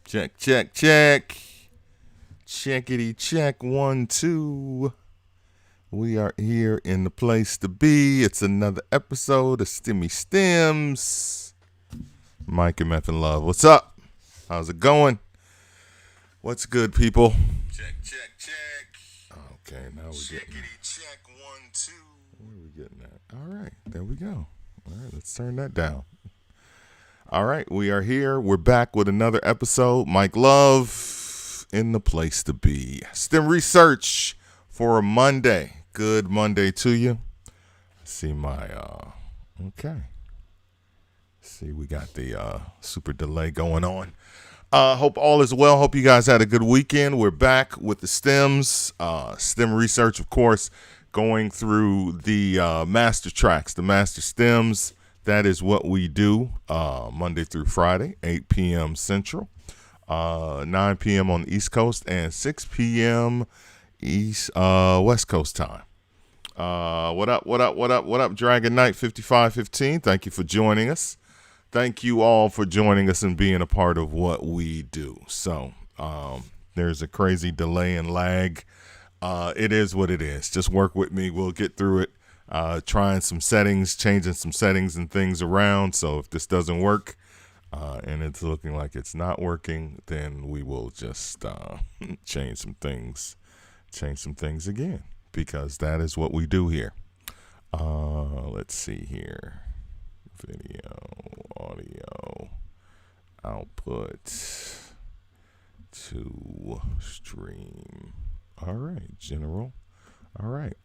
Check, check, check. Checkity check. 1, 2. We are here in the place to be. It's another episode of S.T.E.M. Mike and MFN Love. What's up? How's it going? What's good, people? Check, check, check. Okay, now we're getting check. 1, 2. Where are we getting at? All right, there we go. All right, let's turn that down. All right, we are here. We're back with another episode. Mike Love in the place to be. STEM research for a Monday. Good Monday to you. See my, okay. See, we got the super delay going on. Hope all is well. Hope you guys had a good weekend. We're back with the STEMs. STEM research, of course, going through the master tracks, the master STEMs. That is what we do Monday through Friday, 8 p.m. Central, 9 p.m. on the East Coast, and 6 p.m. West Coast time. What up, Dragon Knight 5515? Thank you for joining us. Thank you all for joining us and being a part of what we do. So there's a crazy delay and lag. It is what it is. Just work with me. We'll get through it. Trying some settings, changing some settings and things around. So if this doesn't work and it's looking like it's not working, then we will just change some things again, because that is what we do here. Let's see here. Video, audio, output to stream. All right, general. All right.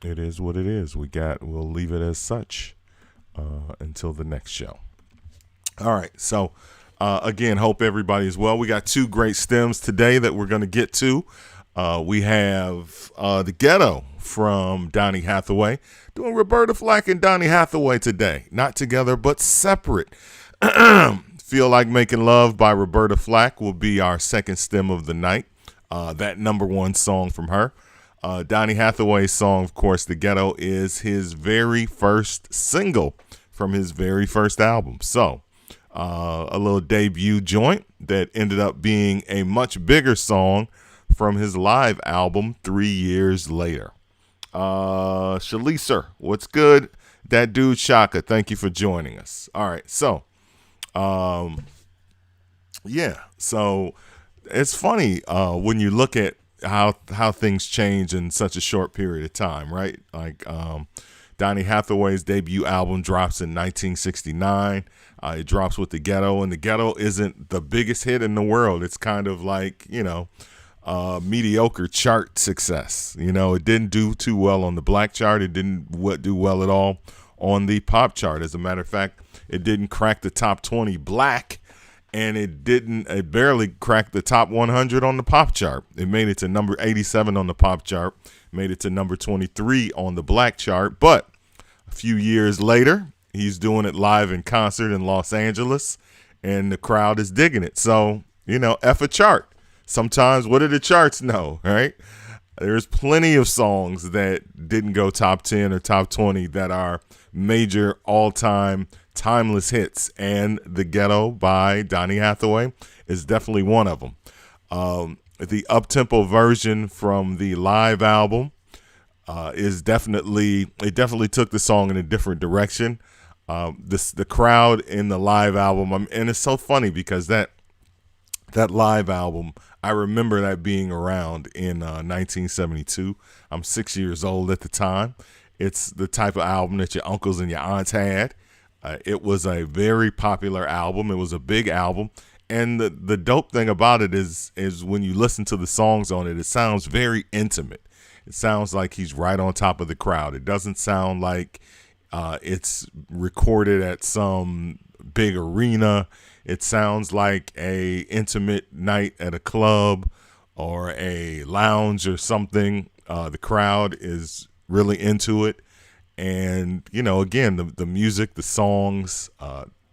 It is what it is. We'll leave it as such until the next show. All right. So, again, hope everybody is well. We got two great stems today that we're going to get to. We have the Ghetto from Donny Hathaway, doing Roberta Flack and Donny Hathaway today. Not together, but separate. Feel Like Making Love by Roberta Flack will be our second stem of the night. That number one song from her. Donny Hathaway's song, of course, The Ghetto, is his very first single from his very first album. So, a little debut joint that ended up being a much bigger song from his live album 3 years later. Shalicer, what's good? That dude Shaka, thank you for joining us. All right, so, yeah, so it's funny when you look at how things change in such a short period of time, right? Like Donny Hathaway's debut album drops in 1969. It drops with The Ghetto, and The Ghetto isn't the biggest hit in the world. It's kind of like, mediocre chart success. It didn't do too well on the black chart. It didn't do well at all on the pop chart. As a matter of fact, it didn't crack the top 20 black, and it barely cracked the top 100 on the pop chart. It made it to number 87 on the pop chart, made it to number 23 on the black chart. But a few years later, he's doing it live in concert in Los Angeles, and the crowd is digging it. So, F a chart. Sometimes, what do the charts know, right? There's plenty of songs that didn't go top 10 or top 20 that are major all-time timeless hits, and The Ghetto by Donny Hathaway is definitely one of them. The up-tempo version from the live album definitely took the song in a different direction. The crowd in the live album, and it's so funny because that live album, I remember that being around in 1972. I'm 6 years old at the time. It's the type of album that your uncles and your aunts had. It was a very popular album. It was a big album. And the dope thing about it is when you listen to the songs on it, it sounds very intimate. It sounds like he's right on top of the crowd. It doesn't sound like it's recorded at some big arena. It sounds like a intimate night at a club or a lounge or something. The crowd is really into it. And, again, the music, the songs,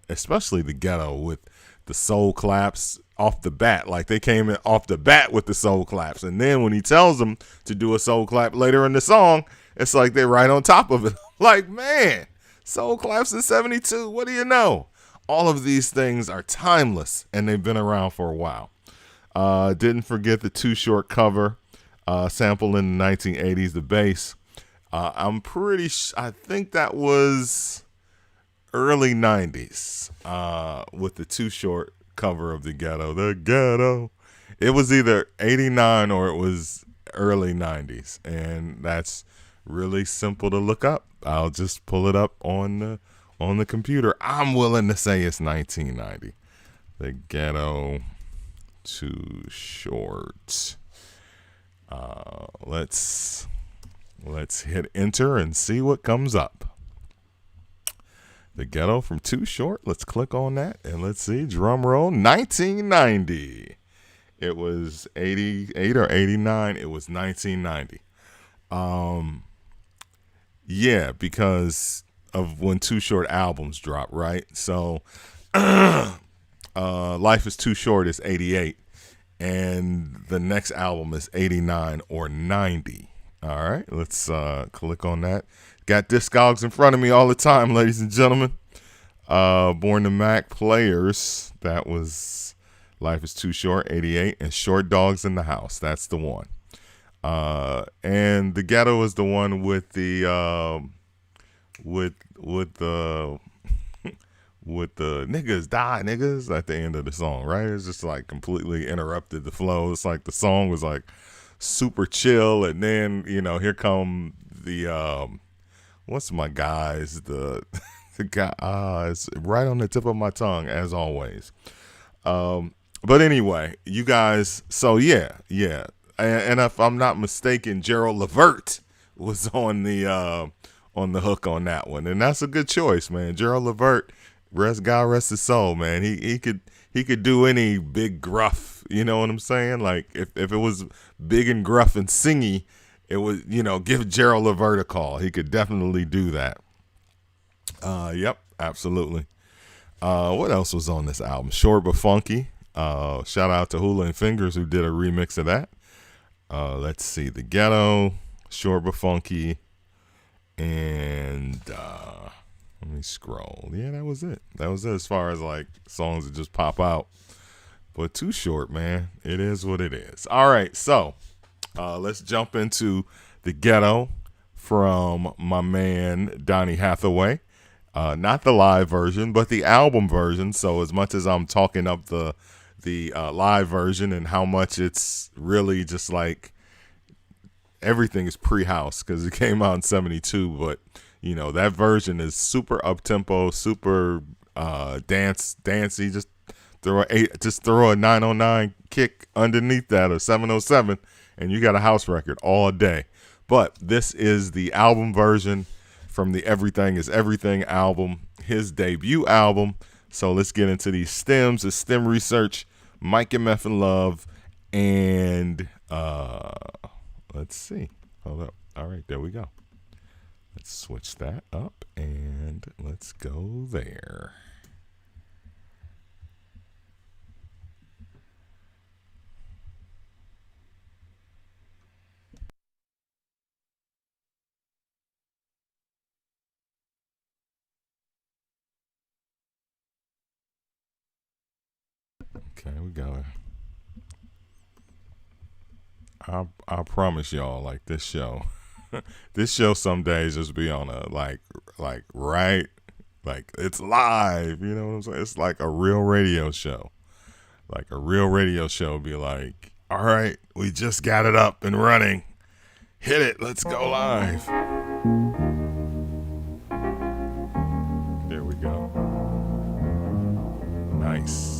especially The Ghetto with the soul claps off the bat. Like they came in off the bat with the soul claps. And then when he tells them to do a soul clap later in the song, it's like they're right on top of it. Like, man, soul claps in 72. What do you know? All of these things are timeless, and they've been around for a while. Didn't forget the Too Short cover, sample in the 1980s, the bass. I think that was early 90s with the Too Short cover of the Ghetto. The Ghetto. It was either 89 or it was early 90s, and that's really simple to look up. I'll just pull it up on the computer. I'm willing to say it's 1990. The Ghetto, Too Short. Let's hit enter and see what comes up. The Ghetto from Too Short. Let's click on that and let's see. Drum roll. 1990. It was 88 or 89. It was 1990. Yeah, because of when Too Short albums dropped, right? So, Life is Too Short is 88, and the next album is 89 or 90. All right, let's click on that. Got Discogs in front of me all the time, ladies and gentlemen. Born to Mac Players, that was Life is Too Short, 88, and Short Dogs in the House, that's the one. And the Ghetto is the one with the with the niggas die niggas at the end of the song, right? It's just like completely interrupted the flow. It's like the song was like super chill, and then here come the what's my guys, the guy, it's right on the tip of my tongue as always. But anyway, you guys, so yeah, and if I'm not mistaken, Gerald Levert was on the hook on that one, and that's a good choice, man. Gerald Levert, God rest his soul, man. He could do any big gruff, you know what I'm saying? Like if it was big and gruff and singy, it was, give Gerald Levert a call. He could definitely do that. Yep, absolutely. What else was on this album? Short but Funky. Shout out to Hula and Fingers who did a remix of that. Let's see, The Ghetto, Short but Funky, and let me scroll. Yeah, that was it. That was it as far as like songs that just pop out. But Too Short, man. It is what it is. All right, so let's jump into The Ghetto from my man Donny Hathaway. Not the live version, but the album version. So as much as I'm talking up the live version and how much it's really just like everything is pre-house because it came out in 72, but that version is super up-tempo, super dancey. Just throw a 909 kick underneath that or 707 and you got a house record all day. But this is the album version from the Everything is Everything album, his debut album. So let's get into these stems. It's STEM research, Mike MFN Love, and let's see. Hold up. All right, there we go. Let's switch that up and let's go there. Okay, we go. I promise y'all, like this show some days just be on a like it's live, you know what I'm saying? It's like a real radio show. Like a real radio show be like, all right, we just got it up and running. Hit it, let's go live. There we go. Nice.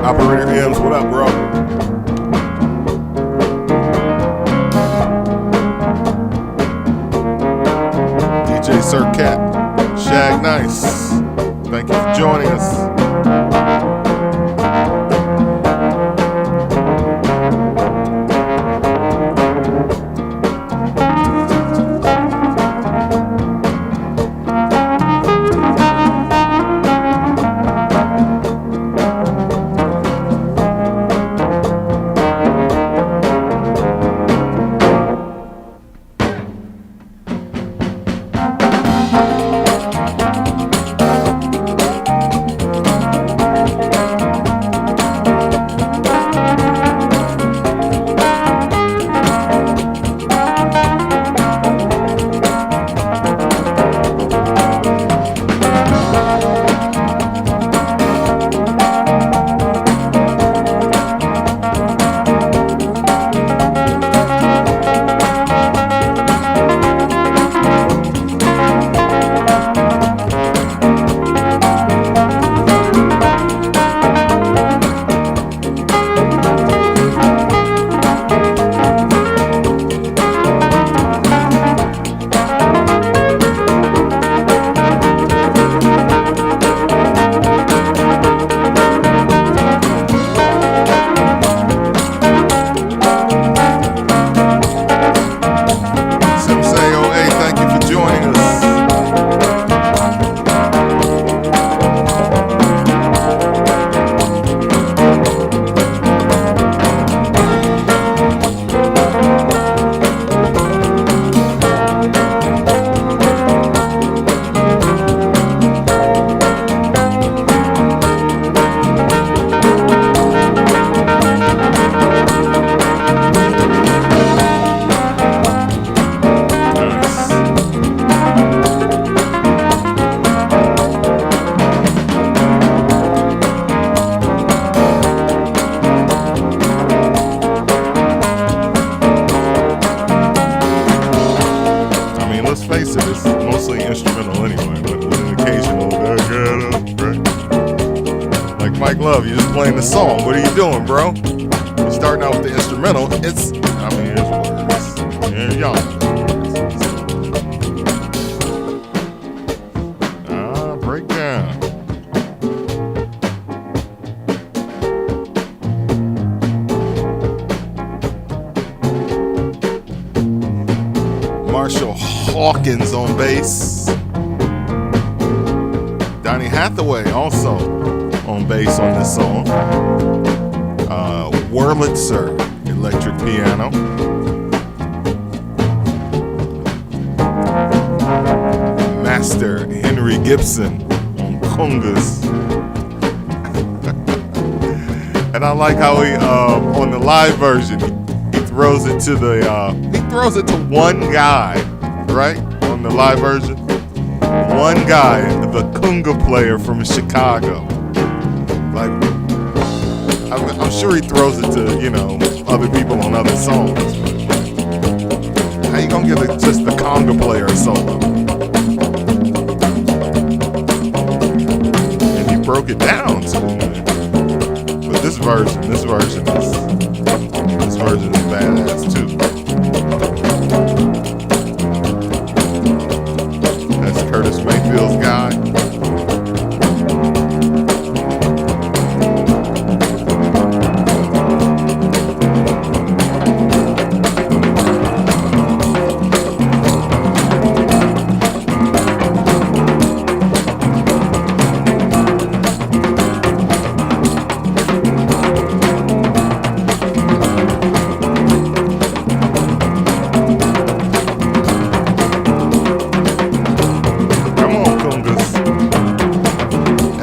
Operator M's, what up, bro? Sir Cat, Shag Nice. Thank you for joining us. Song. What are you doing, bro? You're starting out with the instrumental. It's words. And y'all. Break down. Marshall Hawkins on bass. Donny Hathaway also on bass on this song. Wurlitzer, electric piano. Master Henry Gibson on congas. And I like how he on the live version he throws it to one guy, right? On the live version. One guy, the conga player from Chicago. Like, I'm sure he throws it to, other people on other songs. How you gonna give it just the conga player a solo? And he broke it down too. But this version is badass too. That's Curtis Mayfield's guy.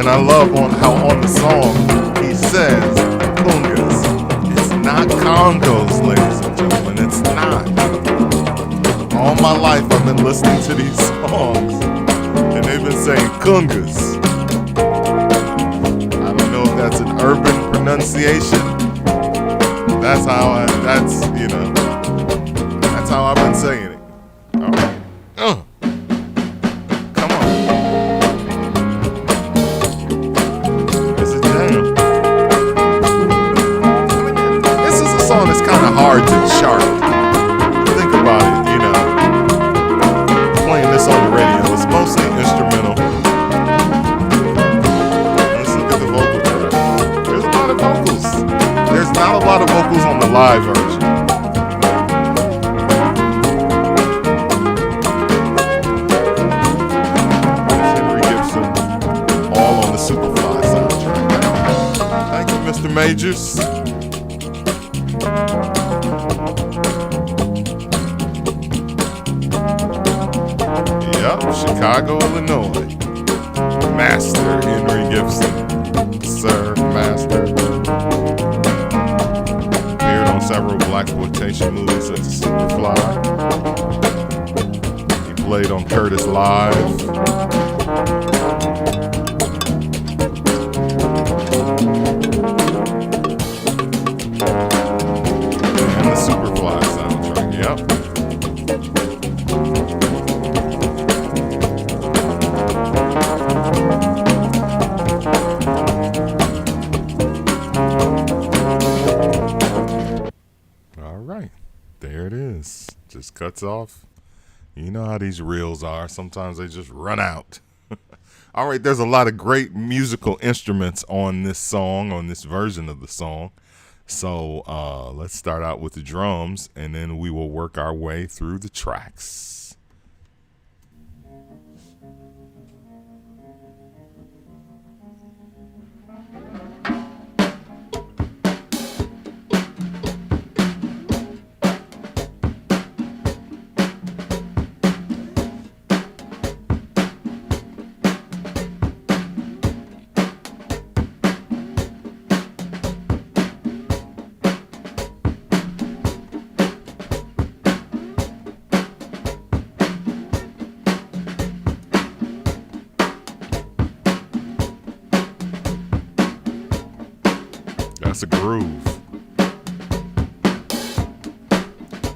I love how on the song he says congas. It's not congos, ladies and gentlemen. It's not. All my life I've been listening to these songs and they've been saying congas. I don't know if that's an urban pronunciation. That's how I've been saying it. All right. Hard to chart. Think about it, playing this on the radio is Not a lot of vocals on the live version. Henry Gibson, all on the Superfly soundtrack. Thank you, Mr. Majors. Yep, Chicago, Illinois. Master Henry Gibson. Sir, master. Appeared on several blaxploitation movies such as Superfly. He played on Curtis Live. And the Superfly soundtrack, yep. There it is. Just cuts off. You know how these reels are. Sometimes they just run out. All right, there's a lot of great musical instruments on this song, on this version of the song. So let's start out with the drums, and then we will work our way through the tracks. That's a groove.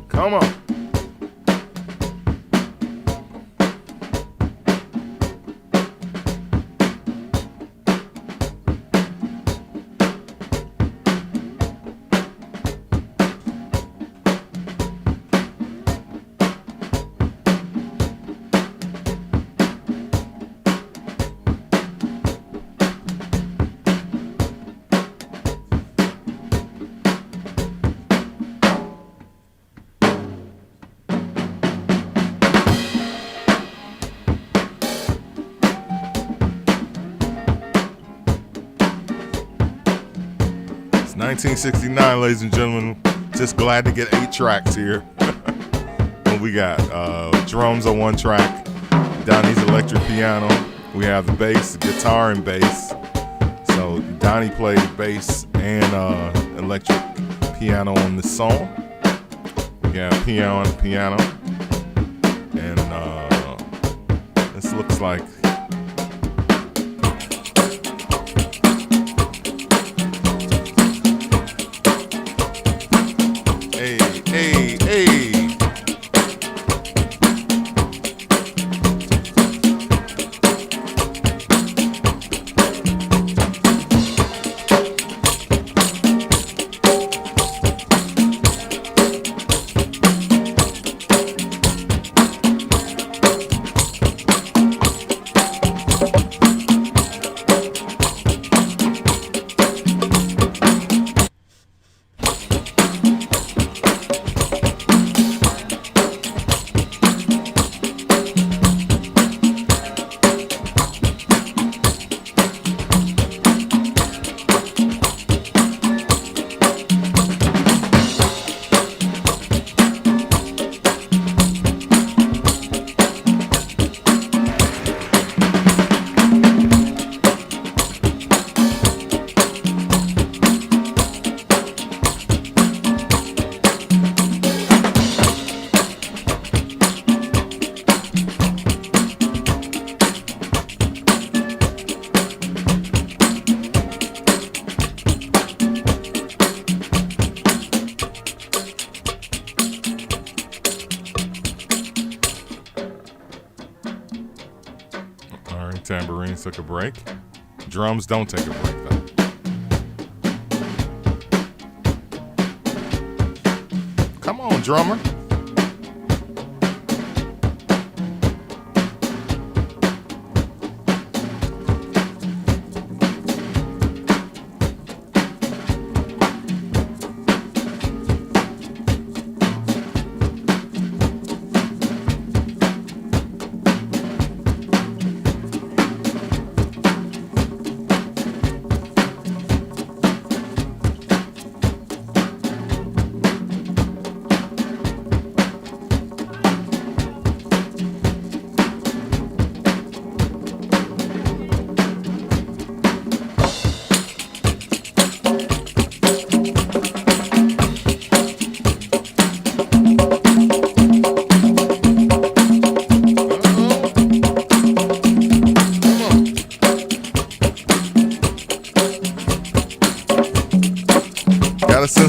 Come on. It's 1969, ladies and gentlemen. Just glad to get 8 tracks here. What we got? Drums on one track, Donny's electric piano. We have the bass, guitar, and bass. So Donny played bass and electric piano on this song. We got piano, and this looks like. Hey. Tambourines took a break. Drums don't take a break though. Come on, drummer.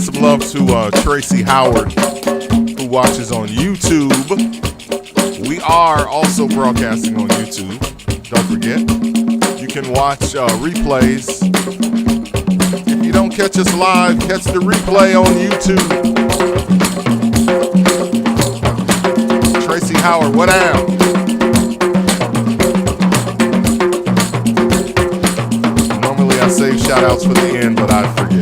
send some love to Tracy Howard, who watches on YouTube. We are also broadcasting on YouTube. Don't forget, you can watch replays. If you don't catch us live, catch the replay on YouTube. Tracy Howard, what down? Normally I save shout outs for the end, but I forget.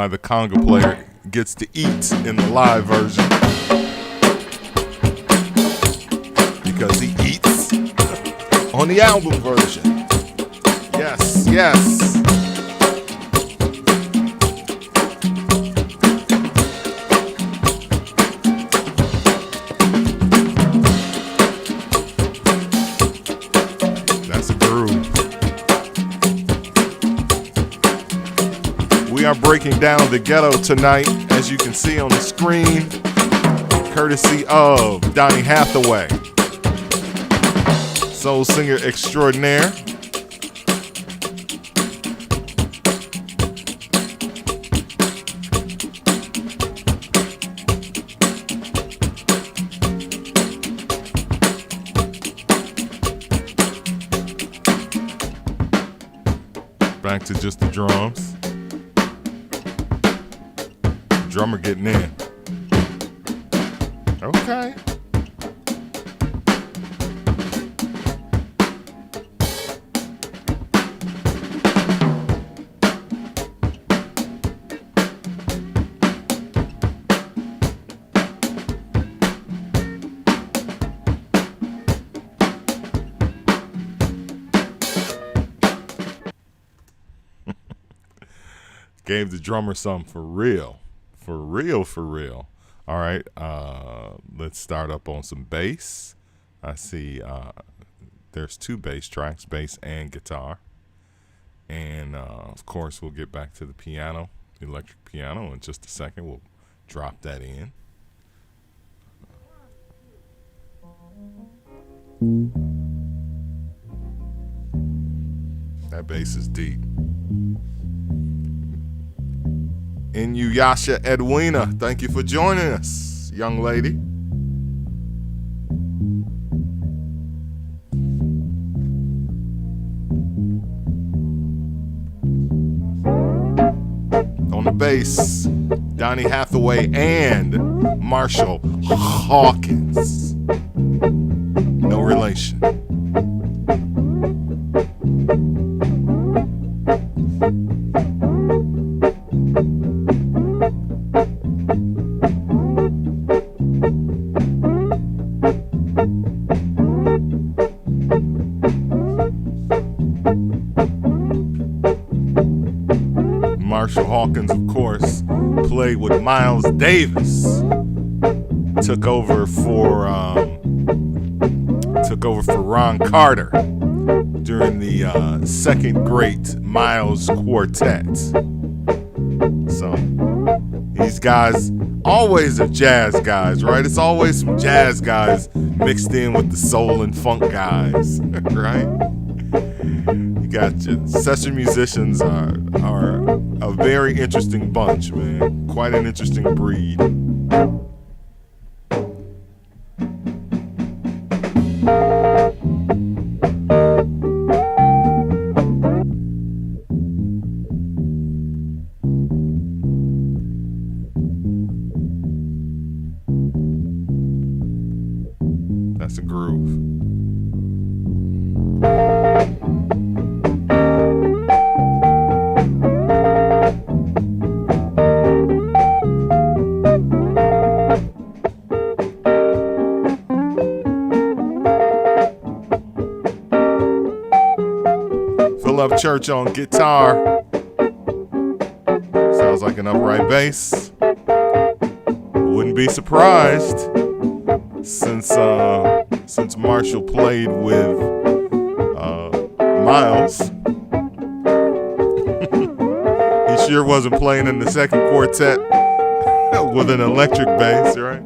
The conga player gets to eat in the live version because he eats on the album version. Yes, yes. That's a groove. We are breaking down the Ghetto tonight, as you can see on the screen, courtesy of Donny Hathaway, soul singer extraordinaire. Back to just the drums. Drummer getting in. Okay. Gave the drummer some for real. For real. All right, let's start up on some bass. I see there's two bass tracks, bass and guitar. And, of course, we'll get back to the piano, the electric piano, in just a second. We'll drop that in. That bass is deep. Inuyasha Edwina, thank you for joining us, young lady. On the bass, Donny Hathaway and Marshall Hawkins. No relation. Marshall Hawkins, of course, played with Miles Davis. Took over for Ron Carter during the second great Miles Quartet. So these guys always are jazz guys, right? It's always some jazz guys mixed in with the soul and funk guys, right? You got your session musicians are a very interesting bunch, man. Quite an interesting breed. That's a groove. Love Church on guitar. Sounds like an upright bass. Wouldn't be surprised since Marshall played with Miles. He sure wasn't playing in the second quartet with an electric bass, right?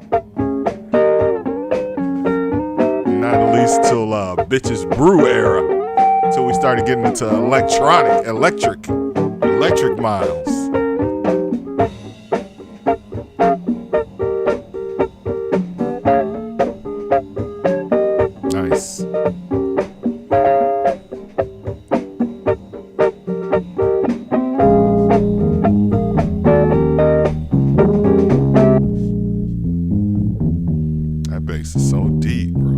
Not at least till Bitches Brew era, till we started getting into electric Miles. Nice. That bass is so deep, bro.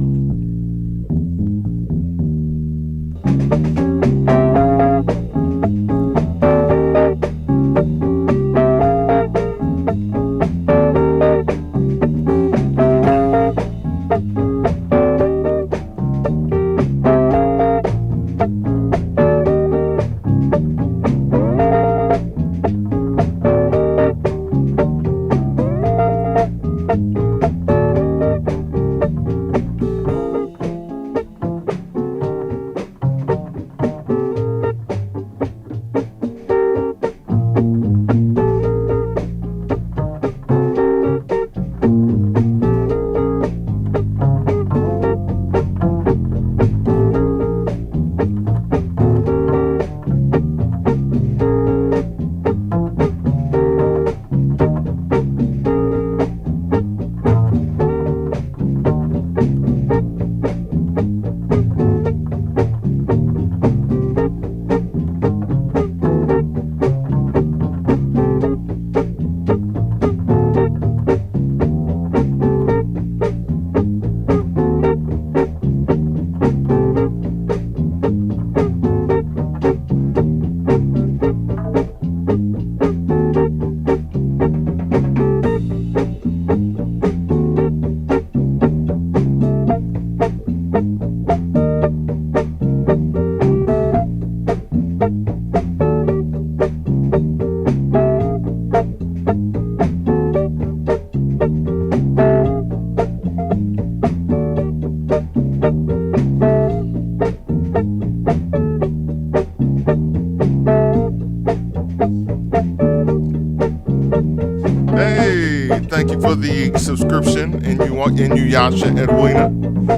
Thank you for the subscription, Inuyasha Edwina.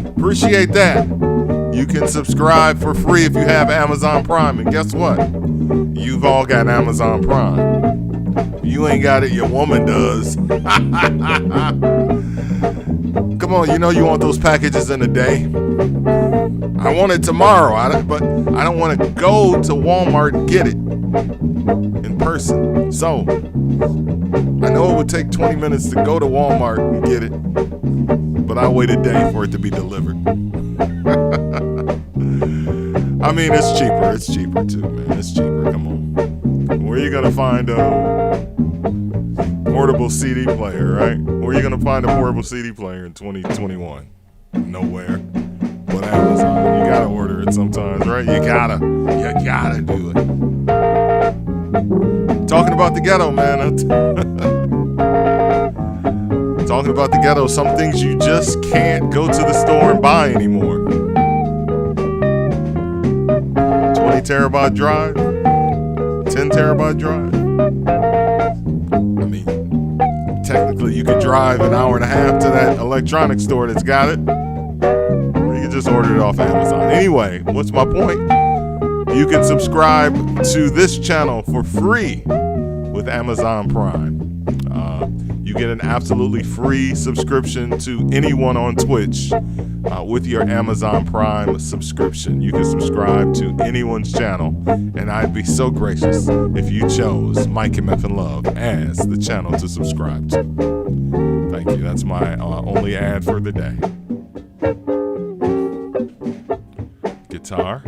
Appreciate that. You can subscribe for free if you have Amazon Prime. And guess what? You've all got Amazon Prime. If you ain't got it, your woman does. Come on, you know you want those packages in a day. I want it tomorrow, but I don't want to go to Walmart and get it in person. So I know it would take 20 minutes to go to Walmart and get it, but I'll wait a day for it to be delivered. I mean, it's cheaper. It's cheaper too, man. It's cheaper. Come on. Where are you gonna find a portable CD player, right? Where are you gonna find a portable CD player in 2021? Nowhere. But Amazon. You gotta order it sometimes, right? You gotta do it. Talking about the ghetto, man. Talking about the ghetto. Some things you just can't go to the store and buy anymore. 20 terabyte drive, 10 terabyte drive. I mean, technically you could drive an hour and a half to that electronics store that's got it. Or you can just order it off Amazon. Anyway, what's my point? You can subscribe to this channel for free with Amazon Prime. You get an absolutely free subscription to anyone on Twitch with your Amazon Prime subscription. You can subscribe to anyone's channel, and I'd be so gracious if you chose Mike MFN Love as the channel to subscribe to. Thank you. That's my only ad for the day. Guitar.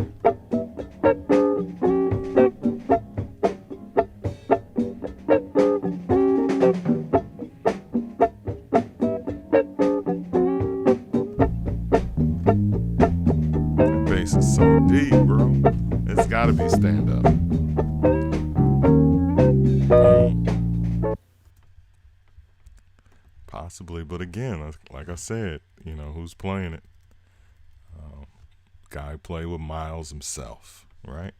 gotta be stand up. Possibly, but again, like I said, who's playing it? Guy play with Miles himself, right?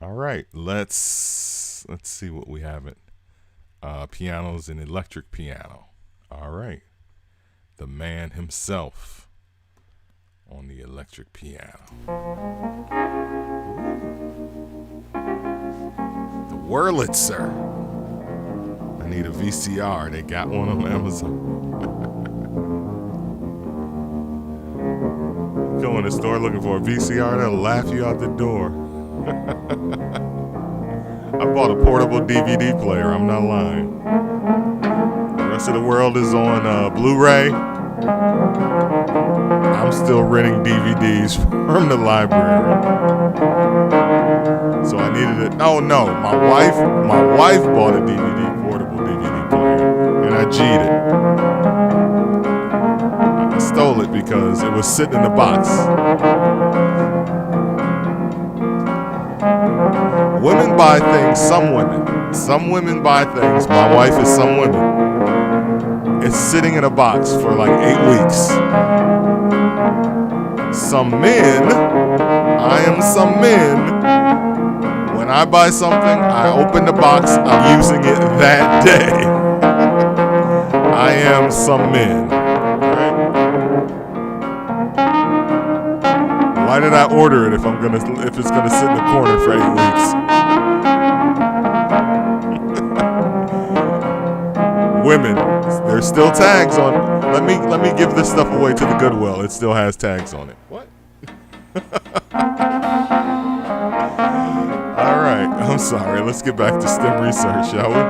All right, let's see what we have. Piano's an electric piano. All right, the man himself on the electric piano. The Wurlitzer. I need a VCR. They got one on Amazon. Go in the store looking for a VCR, they'll laugh you out the door. I bought a portable DVD player, I'm not lying. The rest of the world is on Blu-ray. I'm still renting DVDs from the library. So I needed it. Oh no, my wife bought a portable DVD player, and I G'd it. I stole it because it was sitting in the box. Women buy things, some women buy things. My wife is some women. It's sitting in a box for like 8 weeks. Some men, I am some men. When I buy something, I open the box, I'm using it that day. I am some men. Right? Why did I order it if it's gonna sit in the corner for 8 weeks? Women, there's still tags on it. Let me give this stuff away to the Goodwill. It still has tags on it. What? All right, I'm sorry. Let's get back to STEM research, shall we?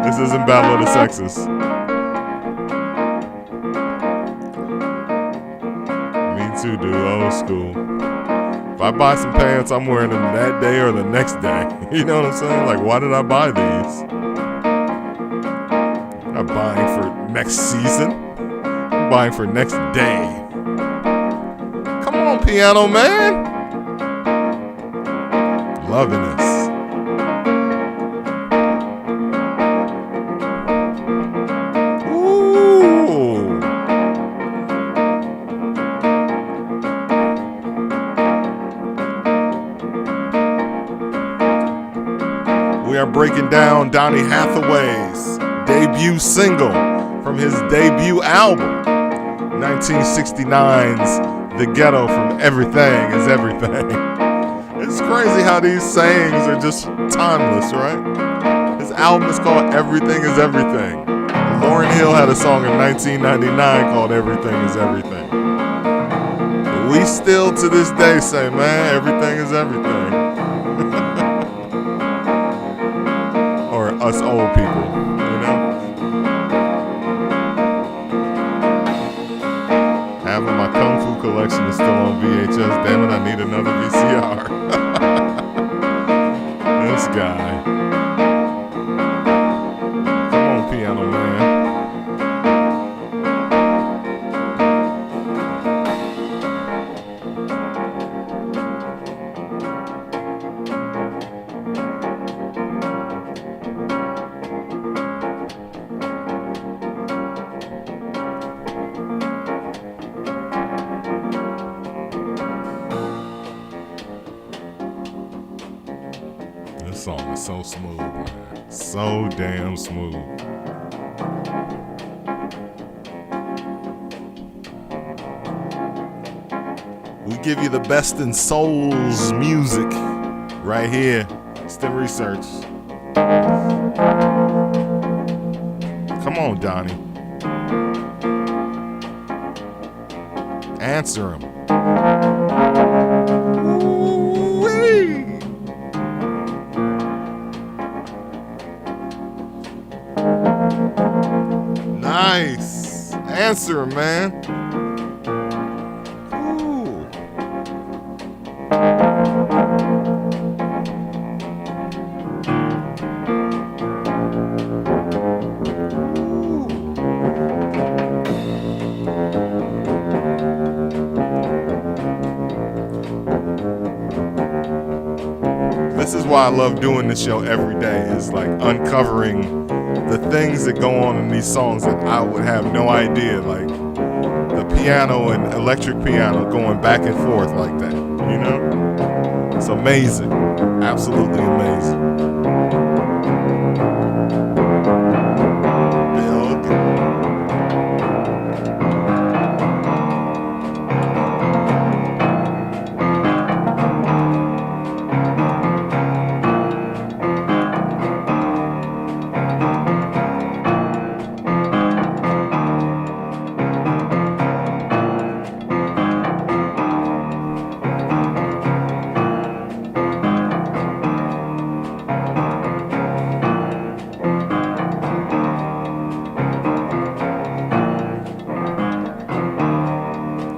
This isn't Battle of the Sexes. Me too, dude. Old school. If I buy some pants, I'm wearing them that day or the next day. You know what I'm saying? Like, why did I buy these? I'm not buying for next season. I'm buying for next day. Come on, piano man. Loving this. Ooh. We are breaking down Donny Hathaway's debut single from his debut album, 1969's The Ghetto, from Everything is Everything. It's crazy how these sayings are just timeless, right? His album is called Everything is Everything. Lauryn Hill had a song in 1999 called Everything is Everything. But we still to this day say, man, everything is everything. Or us old people, you know? Half of my Kung Fu collection is still on VHS. Damn it, I need another VCR. This guy. Come on, piano man. This song is so smooth, man. So damn smooth. We give you the best in soul's music right here. STEM research. Come on, Donny. Answer him. Ooh-wee. Nice. Answer him, man. Ooh. this is why I love doing this show every day, is like uncovering the things that go on in these songs that I would have no idea, like the piano and electric piano going back and forth like that, you know? It's amazing. Absolutely amazing.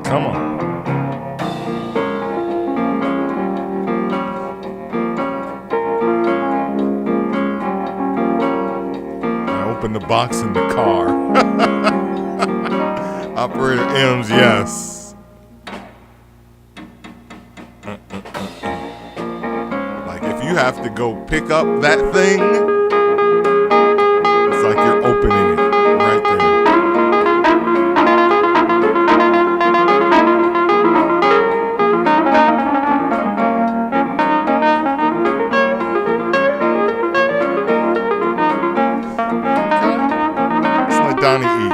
Come on. I opened the box in the car. Operator M's, yes. Like if you have to go pick up that thing, it's like you're opening it right there. Donny eat.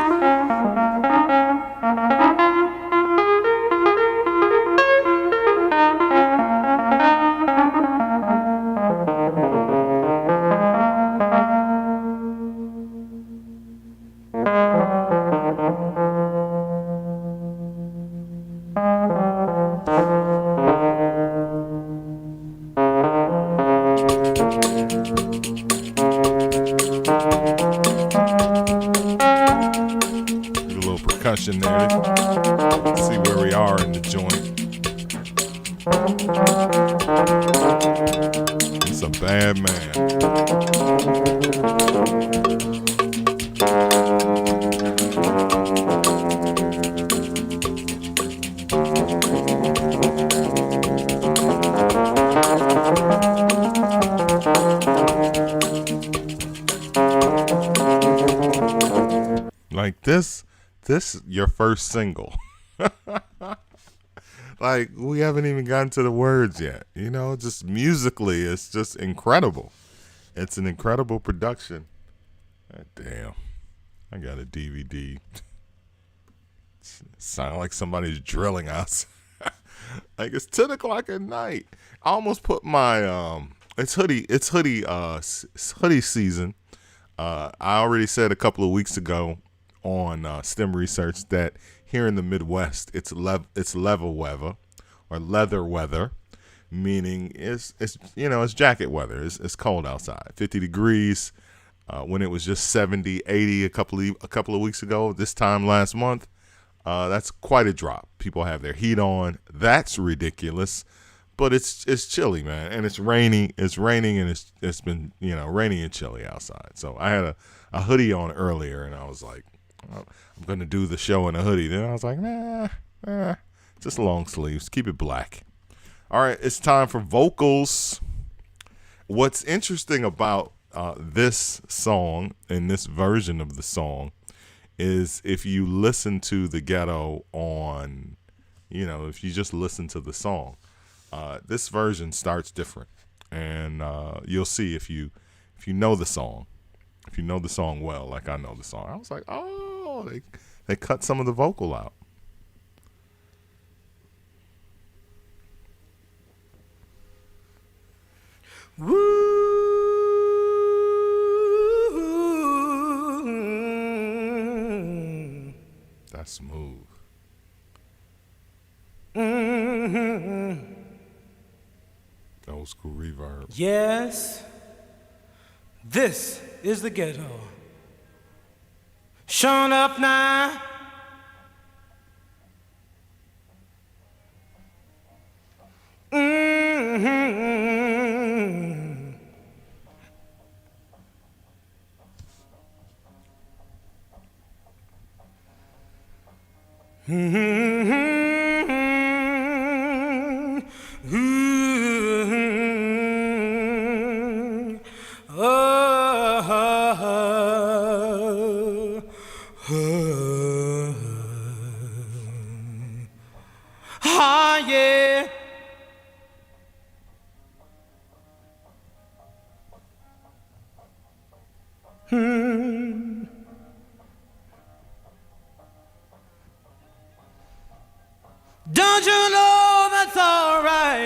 Percussion there. Let's see where we are in the joint. He's a bad man. Like this your first single. Like we haven't even gotten to the words yet, you know, just musically it's just incredible. It's an incredible production. Damn, I got a DVD. Sound like somebody's drilling us. Like it's 10 o'clock at night. I almost put my it's hoodie season. I already said a couple of weeks ago on S.T.E.M research that here in the Midwest it's leather weather or leather weather, meaning it's you know, it's jacket weather. It's cold outside, 50 degrees. When it was just 70, 80 a couple of weeks ago, this time last month, that's quite a drop. People have their heat on. That's ridiculous. But it's chilly, man, and it's raining. It's raining, and it's been, you know, rainy and chilly outside. So I had a hoodie on earlier, and I was like, oh, I'm gonna do the show in a hoodie. Then I was like, nah, just long sleeves. Keep it black. All right, it's time for vocals. What's interesting about this song and this version of the song is if you listen to the Ghetto on, you know, if you just listen to the song. This version starts different, and you'll see if you know the song, if you know the song well, like I know the song. I was like, oh, they cut some of the vocal out. Woo! That's smooth. Mm-hmm. Old school reverb. Yes, this is the Ghetto. Showing up now. Mm-hmm. Mm-hmm.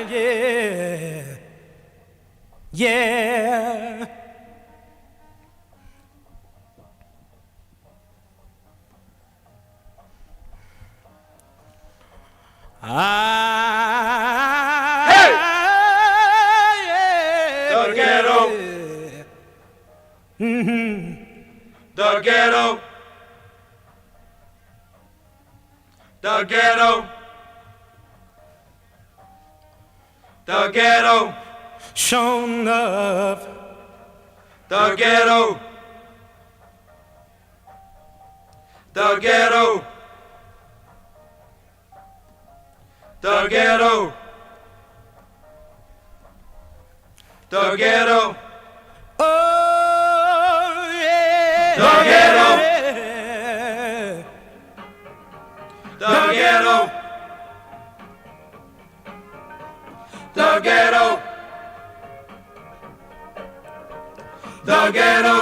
right, yeah. Yeah. Hey! The ghetto. The ghetto. The ghetto. The ghetto. Shown up. The ghetto. The ghetto. The ghetto. The ghetto. Oh, yeah. The ghetto. The ghetto. The ghetto. The ghetto.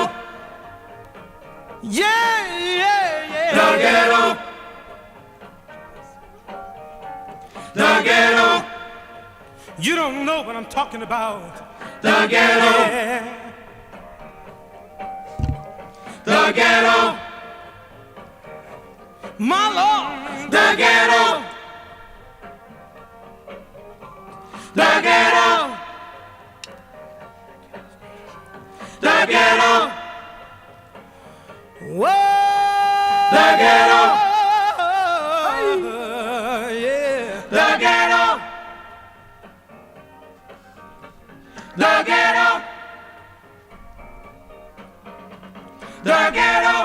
Yeah, yeah, yeah. The ghetto. The ghetto. You don't know what I'm talking about. The ghetto. Yeah. The ghetto. My Lord. The ghetto. The ghetto. The ghetto. Whoa. The ghetto. Yeah. The ghetto. The ghetto. The ghetto.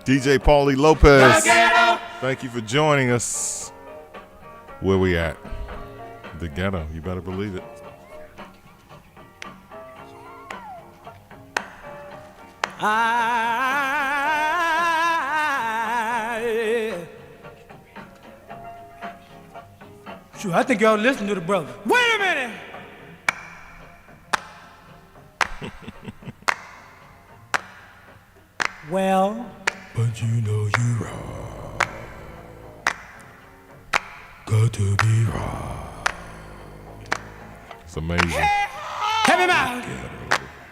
DJ Paulie Lopez. The ghetto. Thank you for joining us. Where we at? The ghetto. You better believe it. Sure, I think y'all listen to the brother. Wait a minute. Well, But you know you wrong. Got to be wrong. It's amazing. help him out.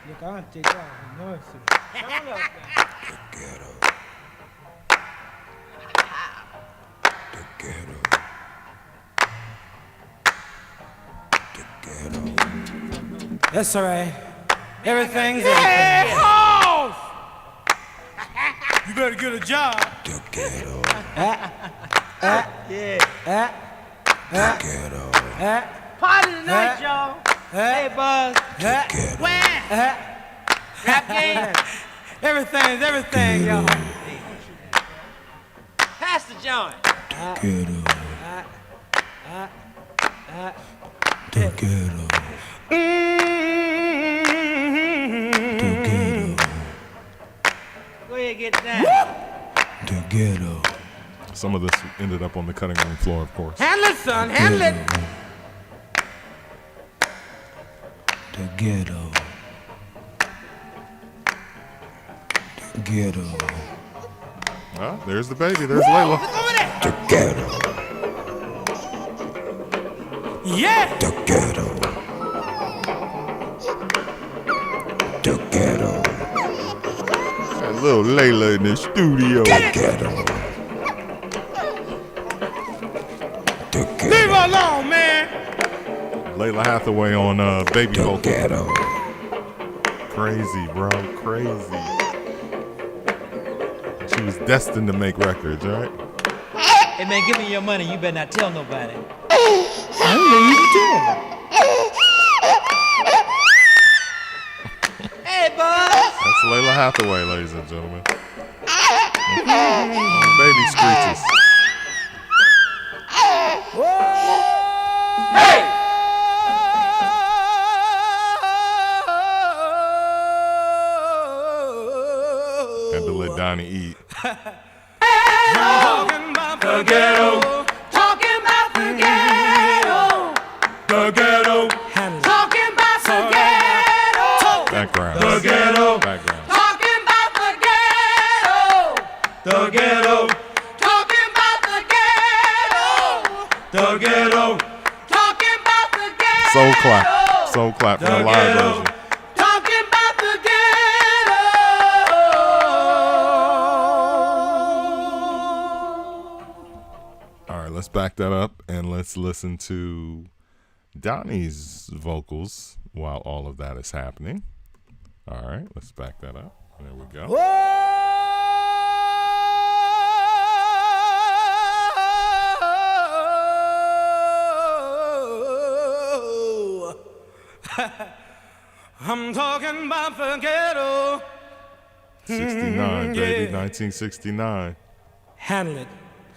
Look, I want to take off. The ghetto. The ghetto. The ghetto. That's all right. Everything's everything. You better get a job. The ghetto. Yeah. The ghetto. Party tonight, y'all. Hey, Buzz. Ghetto. Rap game. Everything's everything, y'all. Pass the joint. The ghetto. The ghetto. The ghetto. Go ahead, get down. The ghetto. Some of this ended up on the cutting room floor, of course. Handle it, son. Handle it. The ghetto. The ghetto. Ah, there's the baby. There's Layla. The ghetto. Yeah. The ghetto. The ghetto. Got little Layla in the studio. The ghetto. The Leave ghetto. her alone, man. Layla Hathaway on baby The vocal. ghetto. Crazy, bro. Crazy. She was destined to make records, right? Hey, man, give me your money. You better not tell nobody. Hey, Buzz. That's Layla Hathaway, ladies and gentlemen. Baby screeches. Hey! Had to let Donny eat. The ghetto. Talking about the ghetto. The ghetto. Talking about the ghetto. Background. The ghetto. Background. Talking about the ghetto. The ghetto. Talking about the ghetto. The ghetto. Soul clap. Soul clap for the live version. Talking about the ghetto. All right, let's back that up and let's listen to Donny's vocals while all of that is happening. All right, let's back that up. There we go. I'm talking about the ghetto. 69, baby, 1969. Handle it.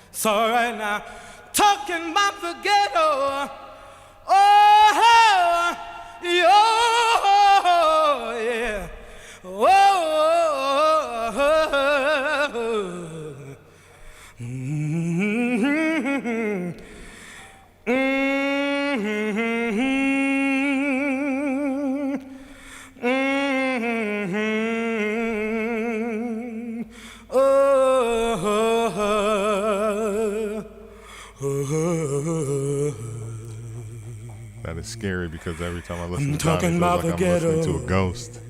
It's all right now. Talking about the ghetto. Oh, yeah. That is scary because every time I listen to Donny, it feels like I'm listening to a ghost.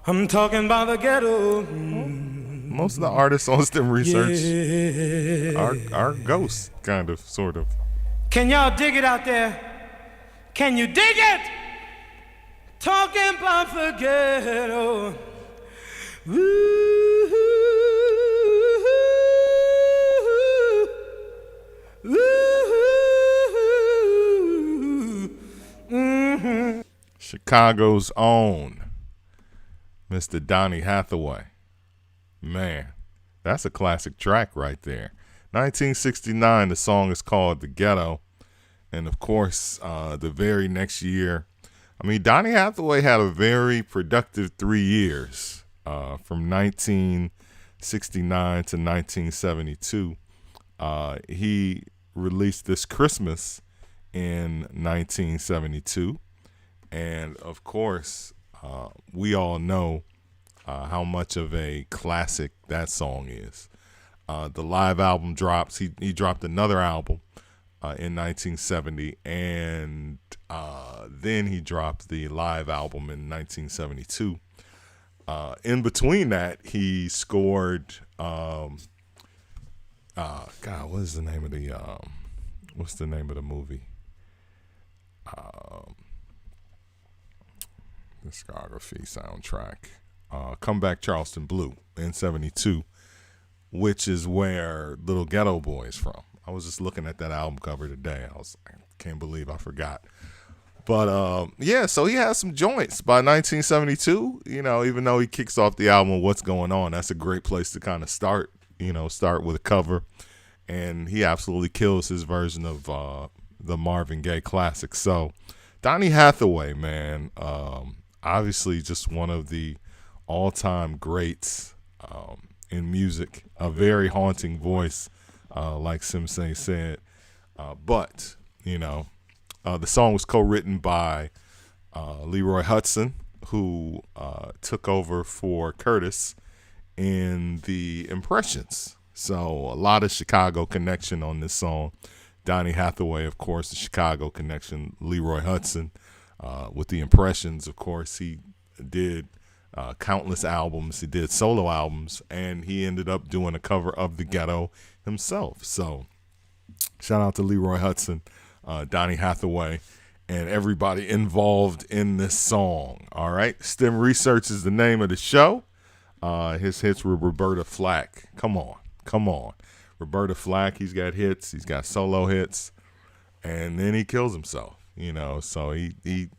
I'm talking about the ghetto. Most of the artists on STEM Research are ghosts, kind of, sort of. Can y'all dig it out there? Can you dig it? Talking about the ghetto. Chicago's own Mr. Donny Hathaway. Man, that's a classic track right there. 1969, the song is called The Ghetto. And of course, the very next year, I mean, Donny Hathaway had a very productive 3 years from 1969 to 1972. He released This Christmas in 1972. And of course, we all know how much of a classic that song is. The live album drops. He dropped another album in 1970, and then he dropped the live album in 1972. In between that, he scored. God, what is the name of the? What's the name of the movie? Discography soundtrack. Come Back Charleston Blue in 72, which is where Little Ghetto Boy is from. I was just looking at that album cover today. I can't believe I forgot. But yeah, so he has some joints by 1972. You know, even though he kicks off the album with What's Going On, that's a great place to kind of start. You know, start with a cover, and he absolutely kills his version of the Marvin Gaye classic. So, Donny Hathaway, man, obviously just one of the all-time greats in music, a very haunting voice, like Sensei said. But, you know, the song was co-written by Leroy Hudson, who took over for Curtis in the Impressions. So a lot of Chicago connection on this song. Donny Hathaway, of course, the Chicago connection. Leroy Hudson with the Impressions, of course, he did countless albums. He did solo albums, and he ended up doing a cover of The Ghetto himself. So shout out to Leroy Hudson, Donny Hathaway, and everybody involved in this song. All right. STEM Research is the name of the show. His hits were Roberta Flack. Come on. Roberta Flack, he's got hits. He's got solo hits. And then he kills himself, you know. So he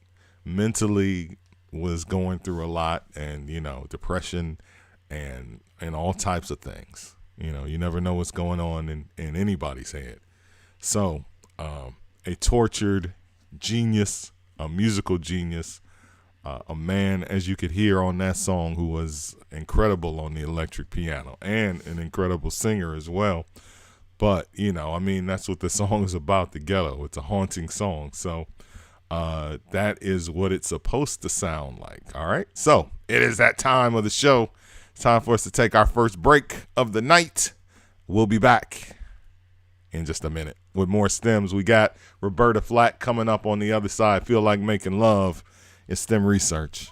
mentally was going through a lot, and, you know, depression and all types of things. You know, you never know what's going on in anybody's head. So a tortured genius, a musical genius, a man, as you could hear on that song, who was incredible on the electric piano and an incredible singer as well. But, you know, I mean, that's what the song is about, The Ghetto. It's a haunting song. So that is what it's supposed to sound like. All right. So it is that time of the show. It's time for us to take our first break of the night. We'll be back. in just a minute. With more stems, we got Roberta Flack coming up on the other side. Feel like making love. It's STEM research.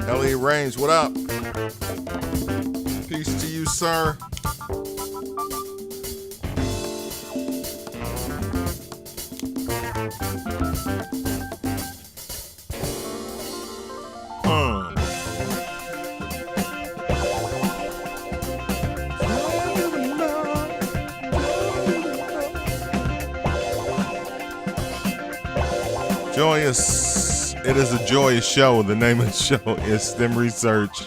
Elliot Range, what up? Peace to you, sir. Joyous. It is a joyous show. The name of the show is STEM Research.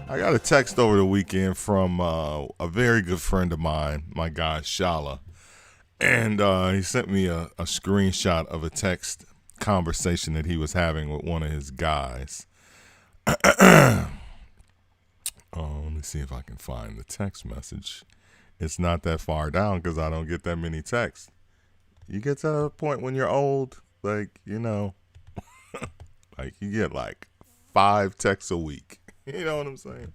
I got a text over the weekend from a very good friend of mine, my guy Shala. And he sent me a screenshot of a text conversation that he was having with one of his guys. Let me see if I can find the text message. It's not that far down because I don't get that many texts. You get to a point when you're old, like, you know, like you get like 5 texts a week. You know what I'm saying?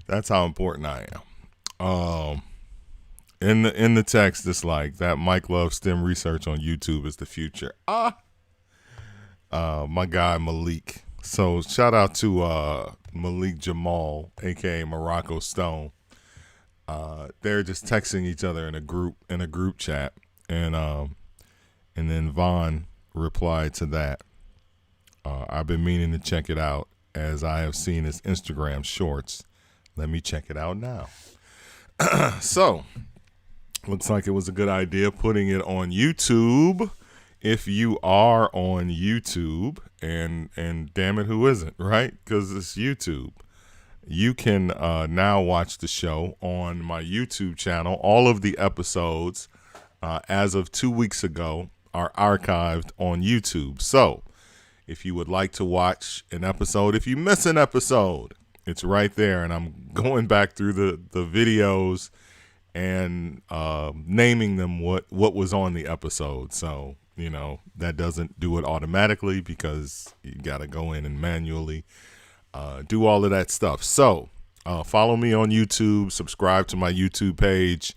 That's how important I am. In the text, it's like that Mike loves STEM research on YouTube is the future. My guy Malik. So shout out to Malik Jamal, aka Morocco Stone. They're just texting each other in a group chat, and then Vaughn replied to that. I've been meaning to check it out as I have seen his Instagram shorts. Let me check it out now. So, looks like it was a good idea putting it on YouTube. If you are on YouTube, and damn it, who isn't, right? Because it's YouTube. you can now watch the show on my YouTube channel. All of the episodes, as of 2 weeks ago, are archived on YouTube. So if you would like to watch an episode, if you miss an episode, it's right there. And I'm going back through the videos and naming them what was on the episode. So, you know, that doesn't do it automatically because you got to go in and manually do all of that stuff. So follow me on YouTube, subscribe to my YouTube page.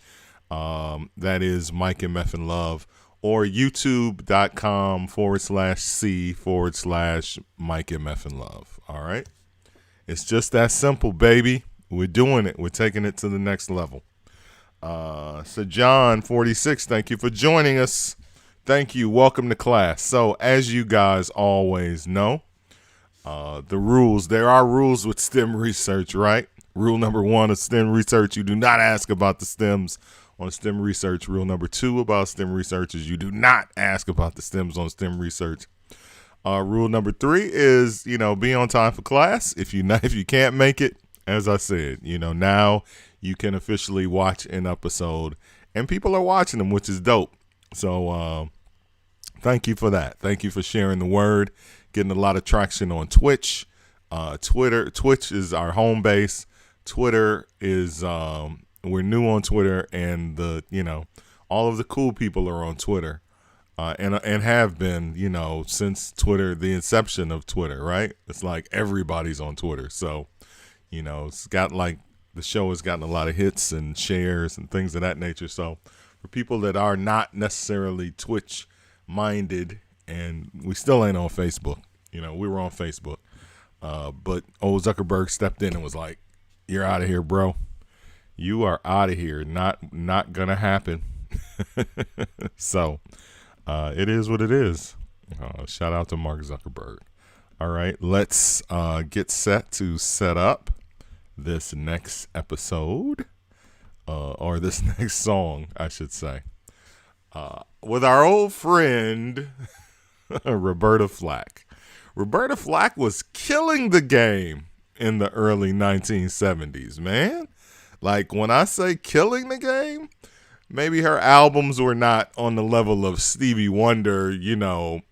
That is Mike MFN Love, or youtube.com/C/Mike MFN Love. All right. It's just that simple, baby. We're doing it. We're taking it to the next level. So John 46, thank you for joining us. Thank you. Welcome to class. So as you guys always know, the rules, there are rules with STEM research, right? Rule number 1 of STEM research, you do not ask about the STEMs on STEM research. Rule number 2 about STEM research is you do not ask about the STEMs on STEM research. Rule number 3 is, you know, be on time for class. If you can't make it, as I said, you know, now you can officially watch an episode, and people are watching them, which is dope. So thank you for that. Thank you for sharing the word, getting a lot of traction on Twitch. Twitch is our home base. Twitter is we're new on Twitter, and all of the cool people are on Twitter, and have been, you know, since Twitter, the inception of Twitter, right? It's like everybody's on Twitter. So, you know, it's got like the show has gotten a lot of hits and shares and things of that nature. So for people that are not necessarily Twitch minded, and we still ain't on Facebook, you know, we were on Facebook, but old Zuckerberg stepped in and was like, "You're out of here, bro. You are out of here. Not gonna happen." So it is what it is. Shout out to Mark Zuckerberg. All right, let's get set to set up this next episode, or this next song, I should say, with our old friend Roberta Flack. Roberta Flack was killing the game in the early 1970s, man. Like, when I say killing the game, maybe her albums were not on the level of Stevie Wonder, you know,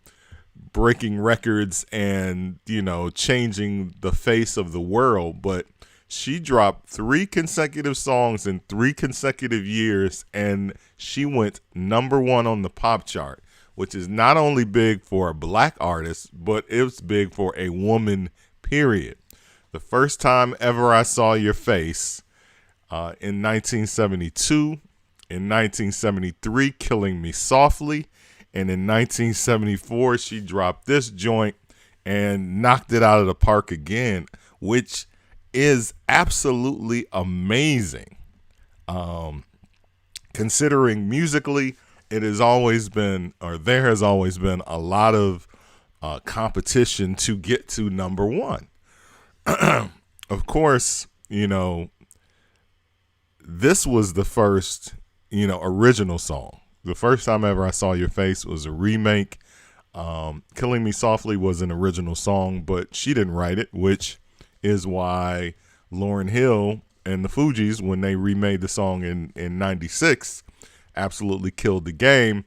breaking records and, you know, changing the face of the world, but she dropped 3 consecutive songs in 3 consecutive years, and she went #1 on the pop chart, which is not only big for a black artist, but it's big for a woman, period. The First Time Ever I Saw Your Face in 1972, in 1973, Killing Me Softly, and in 1974, she dropped this joint and knocked it out of the park again, which is absolutely amazing. Considering musically, it has always been, or there has always been, a lot of competition to get to #1. Of course, you know, this was the first, you know, original song. The First Time Ever I Saw Your Face was a remake. Killing Me Softly was an original song, but she didn't write it, which is why Lauryn Hill and the Fugees, when they remade the song in 96, absolutely killed the game.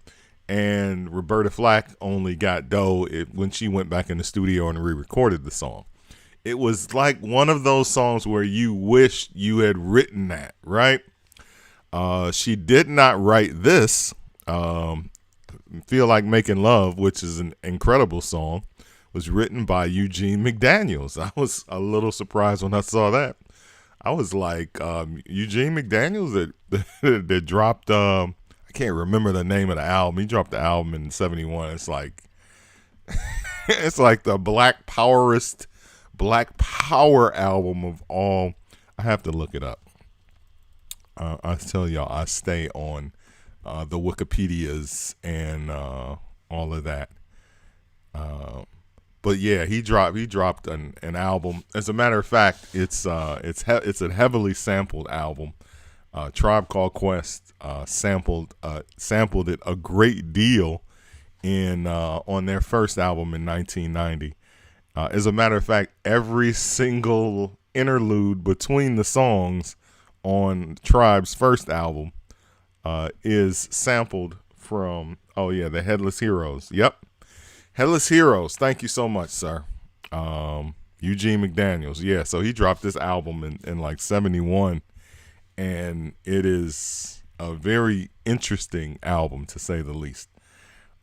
And Roberta Flack only got dough when she went back in the studio and re-recorded the song. It was like one of those songs where you wished you had written that, right? She did not write this, Feel Like Making Love, which is an incredible song, was written by Eugene McDaniels. I was a little surprised when I saw that. I was like, Eugene McDaniels that dropped, I can't remember the name of the album. He dropped the album in 71. It's like, it's like the Black Power album of all. I have to look it up. I tell y'all, I stay on the Wikipedias and all of that. But yeah, he dropped an album. As a matter of fact, it's a heavily sampled album. Tribe Called Quest sampled it a great deal on their first album in 1990. As a matter of fact, every single interlude between the songs on Tribe's first album is sampled from, the Headless Heroes. Yep. Headless Heroes. Thank you so much, sir. Eugene McDaniels. Yeah, so he dropped this album in like 71, and it is a very interesting album, to say the least.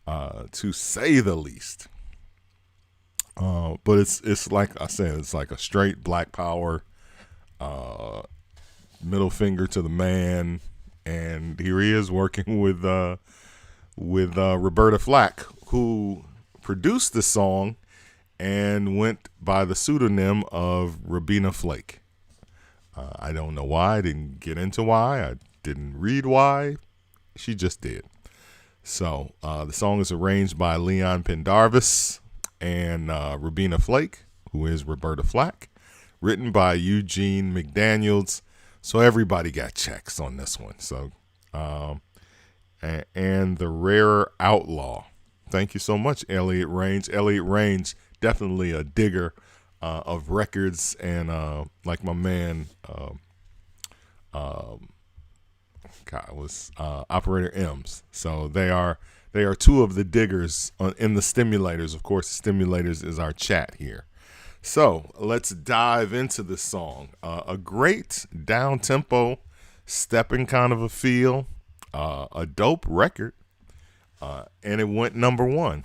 But it's like I said, it's like a straight Black Power, middle finger to the man, and here he is working with Roberta Flack, who produced the song and went by the pseudonym of Roberta Flack. I don't know why. I didn't get into why. I didn't read why. She just did. So the song is arranged by Leon Pendarvis and Roberta Flack, who is Roberta Flack. Written by Eugene McDaniels. So everybody got checks on this one. So and the Rare Outlaw. Thank you so much, Elliot Range. Elliot Range, definitely a digger of records, and like my man, Operator M's. So they are two of the diggers in the Stimulators. Of course, the Stimulators is our chat here. So let's dive into this song. A great down tempo, stepping kind of a feel, a dope record. And it went number one.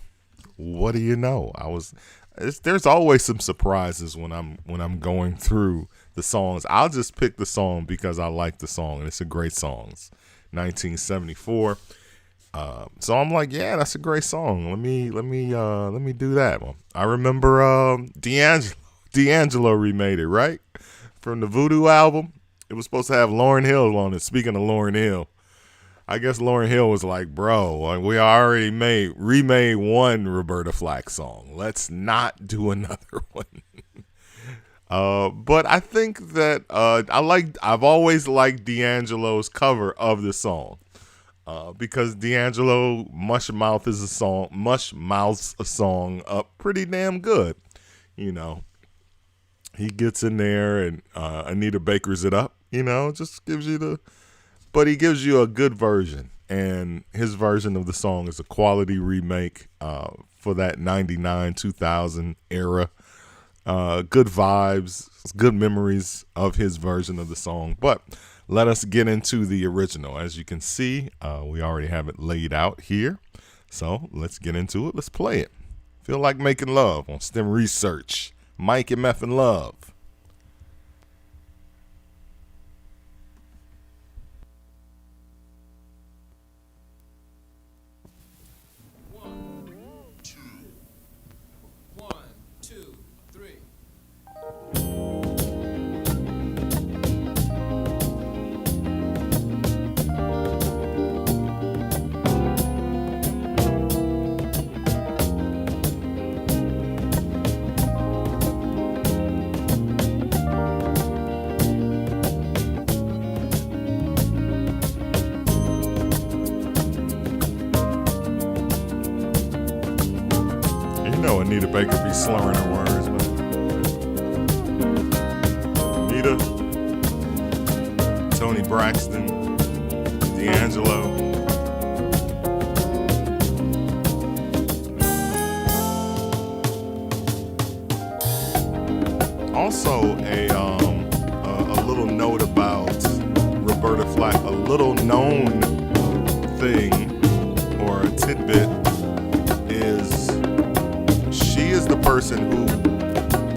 What do you know? There's always some surprises when I'm going through the songs. I'll just pick the song because I like the song, and it's a great song. It's 1974. So I'm like, yeah, that's a great song. Let me do that one. I remember D'Angelo remade it, right? From the Voodoo album. It was supposed to have Lauryn Hill on it. Speaking of Lauryn Hill, I guess Lauryn Hill was like, bro, we already remade one Roberta Flack song. Let's not do another one. But I think that I've always liked D'Angelo's cover of the song. Because D'Angelo mouths a song up pretty damn good. You know, he gets in there and Anita Baker's it up, just gives you but he gives you a good version, and his version of the song is a quality remake for that 99, 2000 era. Good vibes, good memories of his version of the song. But let us get into the original. As you can see, we already have it laid out here. So let's get into it. Let's play it. Feel Like Making Love on STEM Research. Mike and MFN Love. Anita Baker be slurring her words, but Anita, Tony Braxton, D'Angelo. Also, a little note about Roberta Flack, a little known thing or a tidbit is she is the person who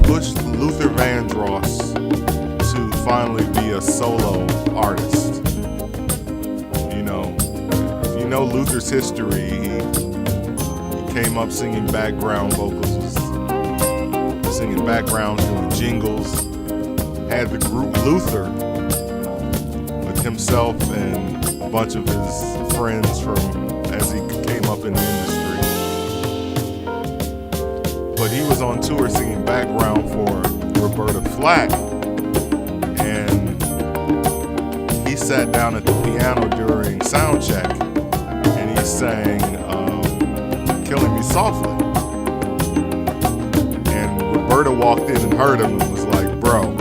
pushed Luther Vandross to finally be a solo artist. If you know Luther's history, he came up singing background vocals, singing backgrounds, doing jingles, had the group Luther with himself and a bunch of his friends from as he came up in the industry. But he was on tour singing background for Roberta Flack, and he sat down at the piano during sound check and he sang Killing Me Softly. And Roberta walked in and heard him and was like, bro,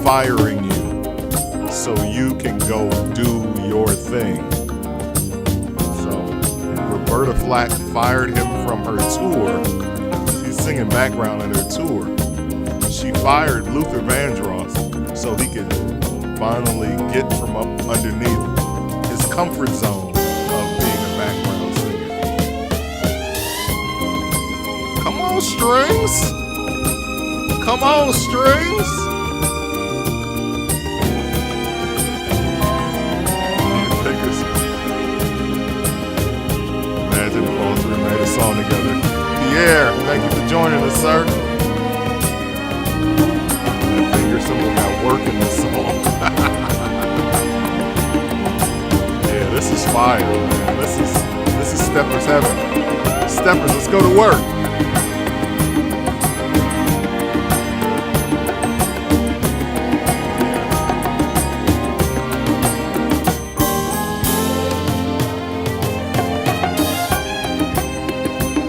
firing you so you can go do your thing. So Roberta Flack fired him from her tour. She's singing background in her tour. She fired Luther Vandross so he could finally get from up underneath his comfort zone of being a background singer. Come on, strings. Come on, strings. Imagine if all three made a song together. Pierre, thank you for joining us, sir. I figure someone got work in this song. Yeah, this is fire, man. This is Steppers heaven. Steppers, let's go to work.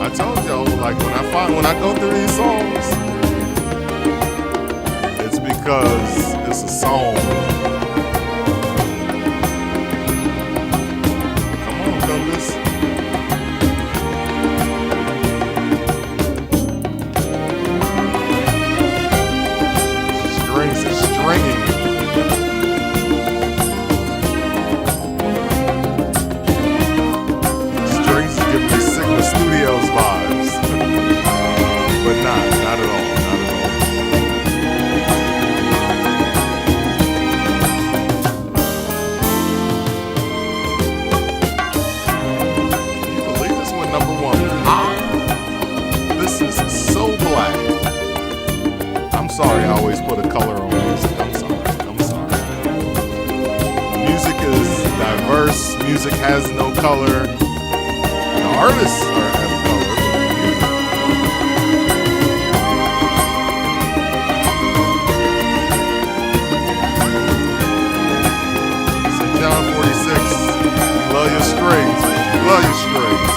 I told y'all, like when I go through these songs, it's because it's a song. Come on, Columbus. Strings is stringing. Strings is giving me Sigma Studios vibes. But not at all, not at all. Can you believe this one, number one? This is so black. I'm sorry I always put a color on music. I'm sorry. Music is diverse. Music has no color. The artists have color. St. John 46. We love your strings. We love your strings.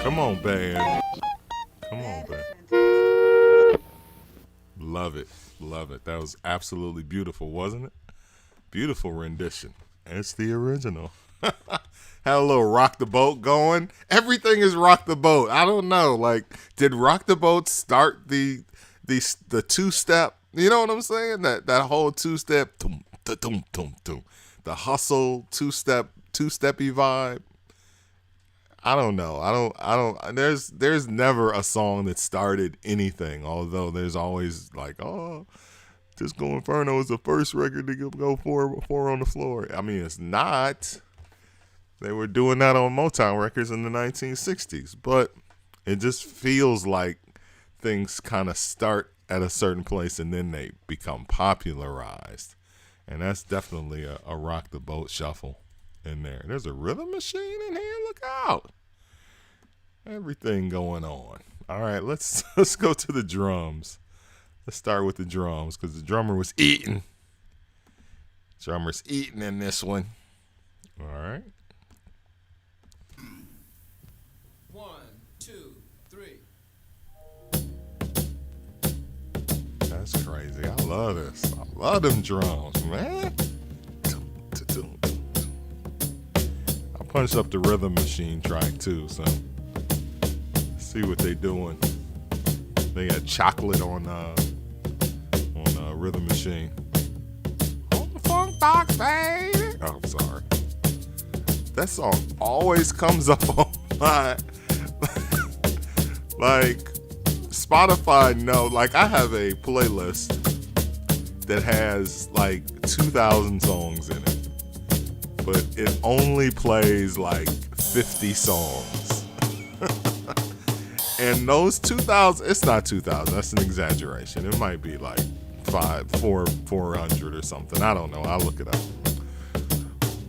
Come on, band. Come on, band. Love it. Love it. That was absolutely beautiful, wasn't it? Beautiful rendition. It's the original. Had a little Rock the Boat going. Everything is Rock the Boat. I don't know. Like, did Rock the Boat start the two-step? You know what I'm saying? That whole two-step, the hustle two-steppy vibe. I don't know. I don't. There's never a song that started anything. Although there's always like, oh, Disco Inferno is the first record to go four on the floor. I mean, it's not. They were doing that on Motown records in the 1960s, but it just feels like things kind of start at a certain place and then they become popularized, and that's definitely a Rock the Boat shuffle in there. There's a rhythm machine in here. Look out. Everything going on. All right, let's go to the drums. Let's start with the drums because the drummer was eating. Drummer's eating in this one. All right. 1, 2, 3. That's crazy. I love this. I love them drums, man. I punched up the rhythm machine track too, so see what they doing. They got chocolate on rhythm machine. On the funk box, baby. Oh, I'm sorry. That song always comes up on my like Spotify. No, like I have a playlist that has like 2,000 songs in it, but it only plays like 50 songs. And those 2,000, it's not 2,000, that's an exaggeration. It might be like 400 or something. I don't know. I'll look it up.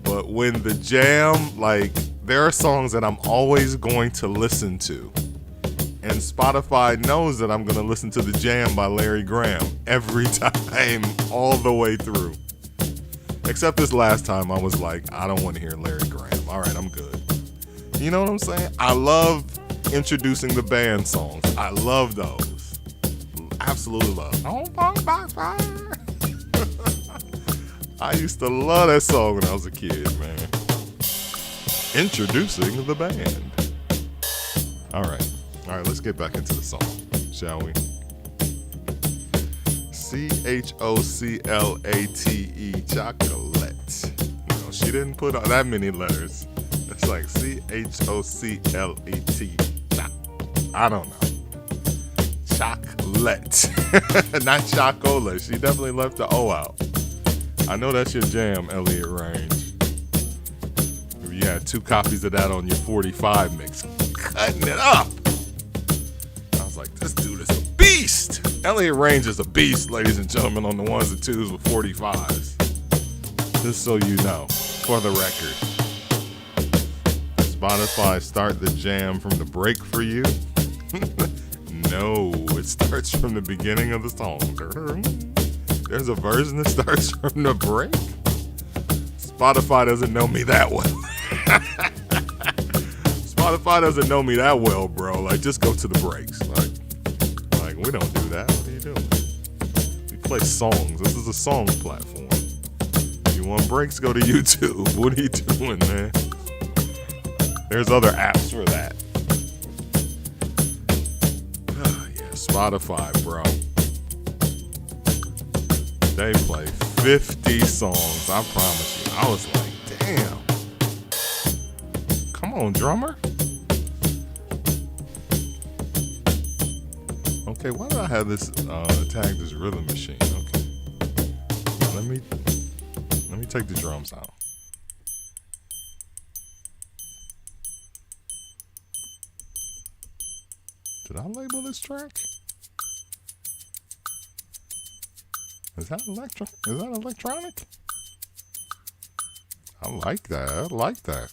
But when the jam, like, there are songs that I'm always going to listen to, And Spotify knows that I'm going to listen to The Jam by Larry Graham every time, all the way through. Except this last time, I was like, I don't want to hear Larry Graham. All right, I'm good. You know what I'm saying? I love introducing the band songs. I love those. Absolutely love. I used to love that song when I was a kid, man. Introducing the band. All right, let's get back into the song, shall we? CHOCLATE, chocolate. No, she didn't put on that many letters. It's like CHOCLET. I don't know. Chocolate. Not chocolate. She definitely left the O out. I know that's your jam, Elliot Range. If you had 2 copies of that on your 45 mix, cutting it up. I was like, this dude is a beast. Elliot Range is a beast, ladies and gentlemen, on the 1s and 2s with 45s. Just so you know, for the record. Spotify start the jam from the break for you? No, it starts from the beginning of the song. There's a version that starts from the break. Spotify doesn't know me that well. Spotify doesn't know me that well, bro. Like, just go to the breaks. Like we don't do that. What are you doing? We play songs. This is a song platform. If you want breaks, go to YouTube. What are you doing, man? There's other apps for that. Yeah, Spotify, bro. They play 50 songs. I promise you. I was like, damn. Come on, drummer. Okay, why do I have this tagged as rhythm machine? Okay. Let me take the drums out. Did I label this track? Is that electronic? I like that.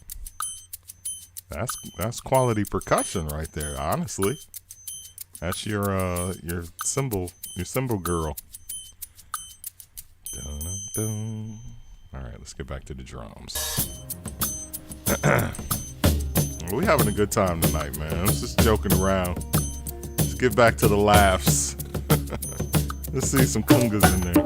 That's quality percussion right there, honestly. That's your cymbal girl. Dun-dun-dun. All right, let's get back to the drums. We having a good time tonight, man. I'm just joking around. Let's get back to the laughs. Let's see some congas in there.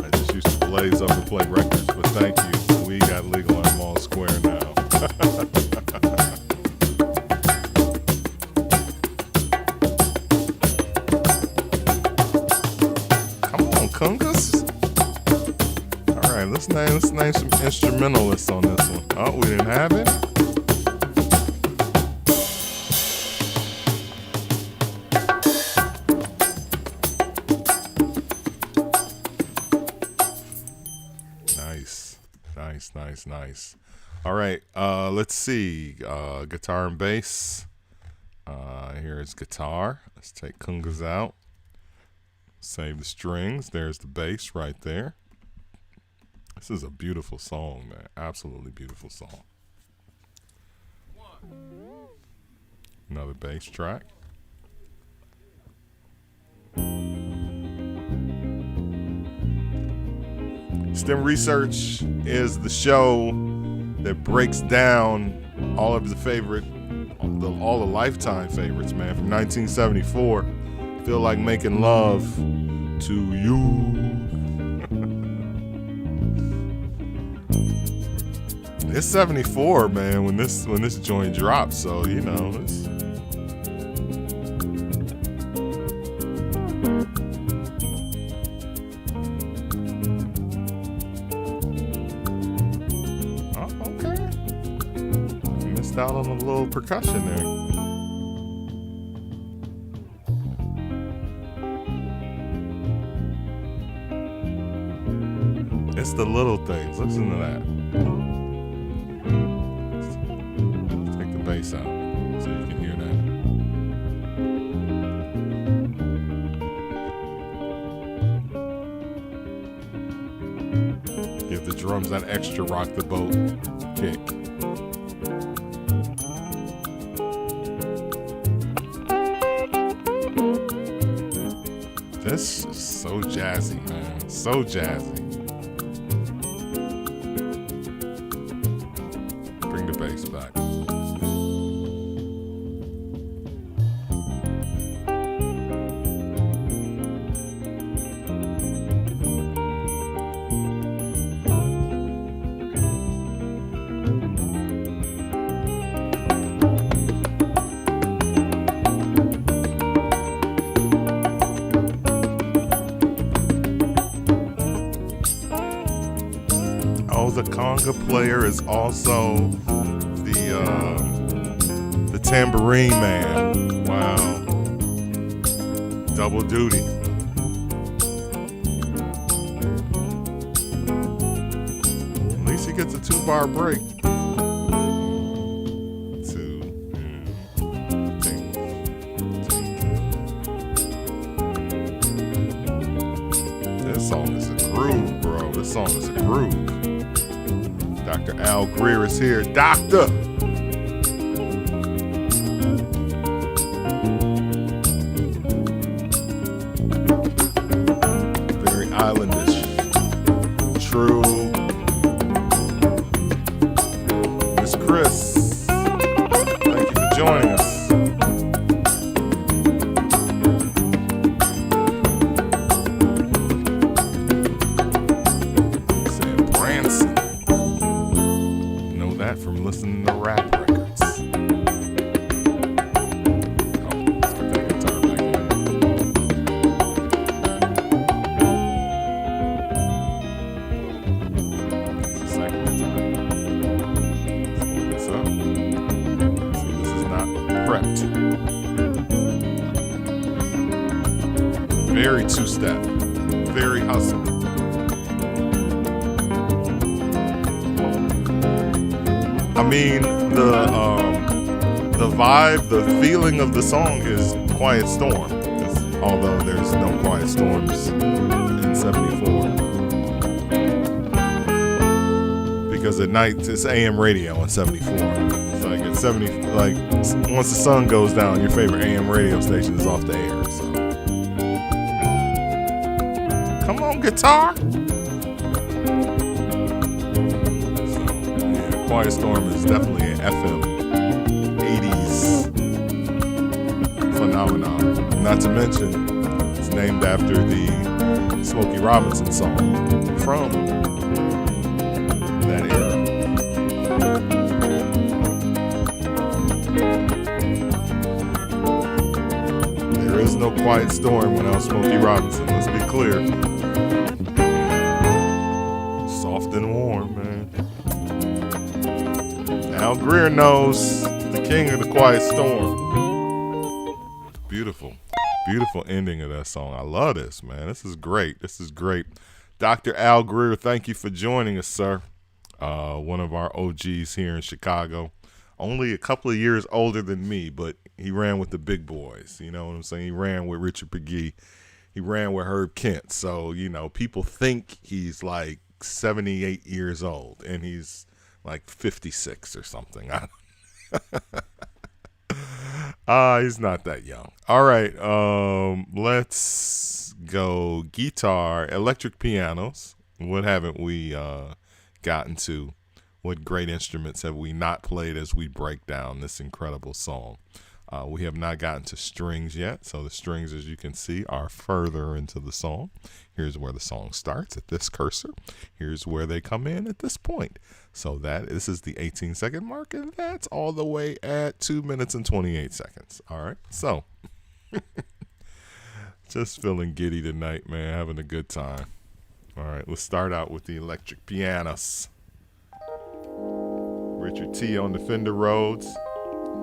I just used to blaze up and play records, but thank you. We got legal on Mall Square now. Come on, congas. All right, let's name some instrumentalists on this one. Oh, we didn't have it? Nice. All right, let's see. Guitar and bass. Here's guitar. Let's take congas out. Save the strings. There's the bass right there. This is a beautiful song, man. Absolutely beautiful song. Another bass track. STEM Research is the show that breaks down all of the all the Lifetime favorites, man, from 1974. Feel Like Making Love to You. It's 74, man, when this joint drops, so you know it's. Out on a little percussion there. It's the little things. Listen to that. Let's take the bass out so you can hear that. Give the drums, that extra rock the boat kick. This is so jazzy, man. So jazzy. Bring the bass back. The conga player is also the tambourine man. Wow. Double duty. At least he gets a 2-bar break. This song is a groove, bro. This song is a groove. Dr. Al Greer is here. Doctor! Very islandish. True. Miss Chris, thank you for joining us. From listening to rap records. Oh, let's put that guitar back in. It's the second guitar. Let's pull this up. So this is not prepped. Very two-step. Very hustle. I mean, the vibe, the feeling of the song is Quiet Storm. Although there's no Quiet Storms in 74. Because at night it's AM radio in 74. It's like at 70, like once the sun goes down, your favorite AM radio station is off the air. So come on, guitar. Quiet Storm is definitely an FM 80s phenomenon. Not to mention, it's named after the Smokey Robinson song from that era. There is no Quiet Storm without Smokey Robinson, let's be clear. Soft and warm, man. Al Greer knows, the king of the Quiet Storm. Beautiful, beautiful ending of that song. I love this, man. This is great. This is great. Dr. Al Greer, thank you for joining us, sir. One of our OGs here in Chicago. Only a couple of years older than me, but he ran with the big boys. You know what I'm saying? He ran with Richard McGee. He ran with Herb Kent. So, you know, people think he's like 78 years old, and he's like 56 or something. He's not that young. All right, let's go guitar, electric pianos. What haven't we gotten to? What great instruments have we not played as we break down this incredible song? We have not gotten to strings yet, so the strings, as you can see, are further into the song. Here's where the song starts at this cursor. Here's where they come in at this point. So this is the 18-second mark, and that's all the way at 2 minutes and 28 seconds. All right, so just feeling giddy tonight, man, having a good time. All right, let's start out with the electric pianos. Richard T. on the Fender Rhodes.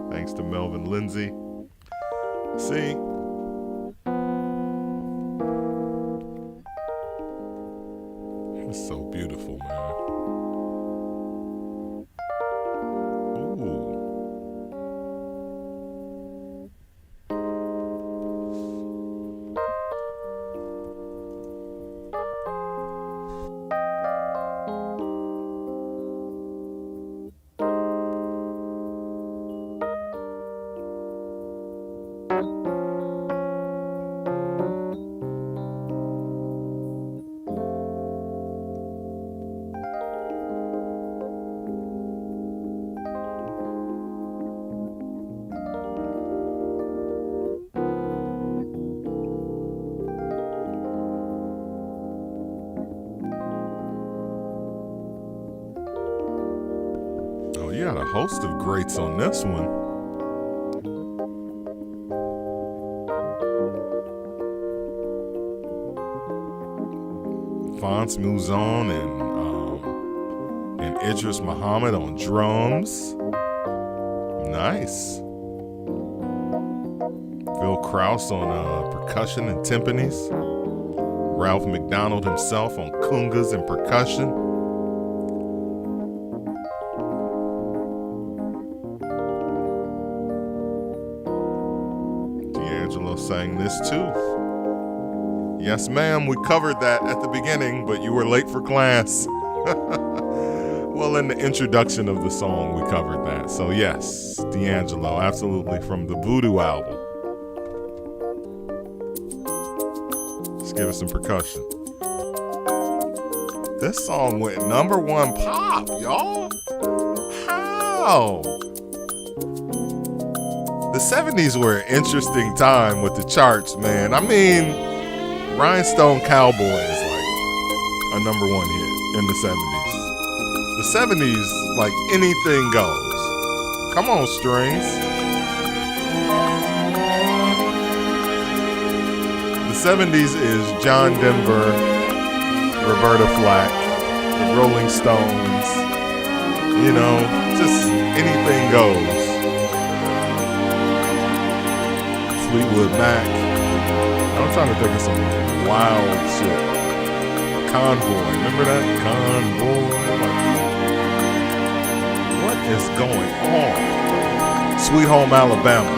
Thanks to Melvin Lindsay. See? It's so beautiful, man. Ooh. host of greats on this one. Fonz Mouzon and Idris Muhammad on drums. Nice. Phil Krause on percussion and timpanis. Ralph McDonald himself on congas and percussion. D'Angelo sang this too. Yes, ma'am, we covered that at the beginning, but you were late for class. Well, in the introduction of the song, we covered that. So yes, D'Angelo, absolutely, from the Voodoo album. Let's give us some percussion. This song went #1 pop, y'all. How? The 70s were an interesting time with the charts, man. I mean, Rhinestone Cowboy is like a #1 hit in the 70s. The 70s, like anything goes. Come on, strings. The 70s is John Denver, Roberta Flack, the Rolling Stones. You know, just anything goes. Fleetwood Mac. I'm trying to think of some wild shit. Convoy, remember that? Convoy. What is going on? Sweet Home Alabama.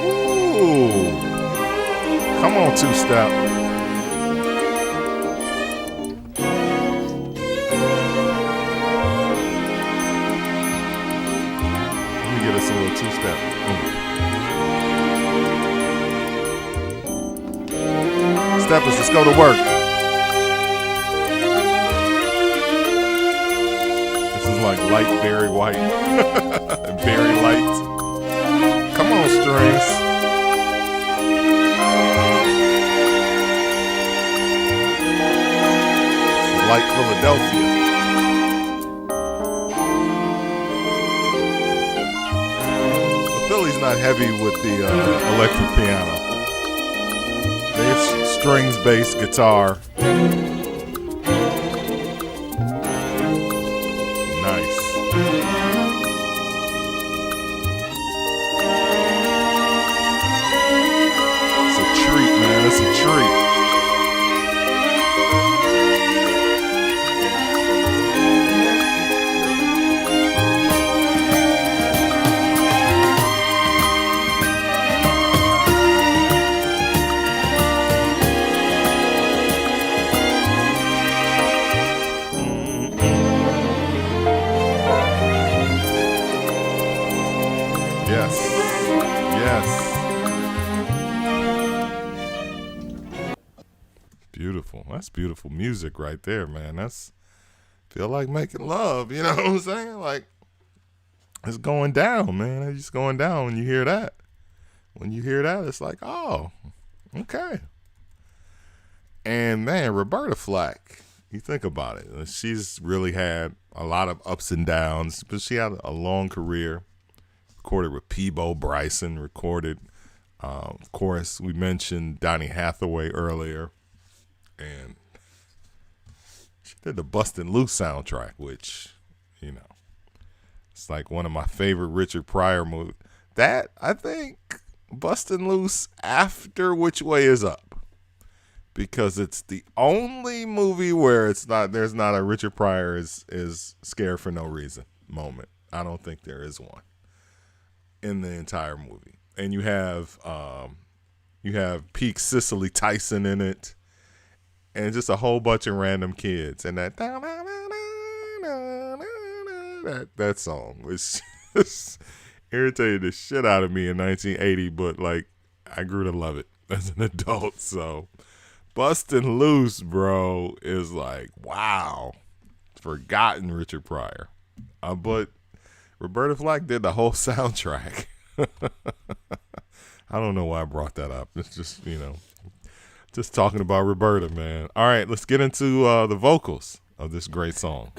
Ooh. Come on, two-step. Get us a little two-step. Steppers, let's go to work. This is like light berry white. Berry light. Come on, strings. This is light Philadelphia. Philly's not heavy with the electric piano. They have strings, bass, guitar. Nice. It's a treat, man. It's a treat. That's beautiful music right there, man. That's feel like making love, you know what I'm saying? Like, it's going down, man. It's just going down when you hear that. When you hear that, it's like, oh, okay. And man, Roberta Flack, you think about it. She's really had a lot of ups and downs, but she had a long career. Recorded with Peabo Bryson, recorded, of course, we mentioned Donny Hathaway earlier. And she did the Bustin' Loose soundtrack, which, you know, it's like one of my favorite Richard Pryor movies. That, I think, Bustin' Loose after Which Way Is Up. Because it's the only movie where there's not a Richard Pryor is scared for no reason moment. I don't think there is one in the entire movie. And you have Peak Cicely Tyson in it. And just a whole bunch of random kids. And that song was just irritated the shit out of me in 1980. But, like, I grew to love it as an adult. So, Bustin' Loose, bro, is like, wow. Forgotten Richard Pryor. But Roberta Flack did the whole soundtrack. I don't know why I brought that up. It's just, you know, Just talking about Roberta, man. All right, let's get into the vocals of this great song.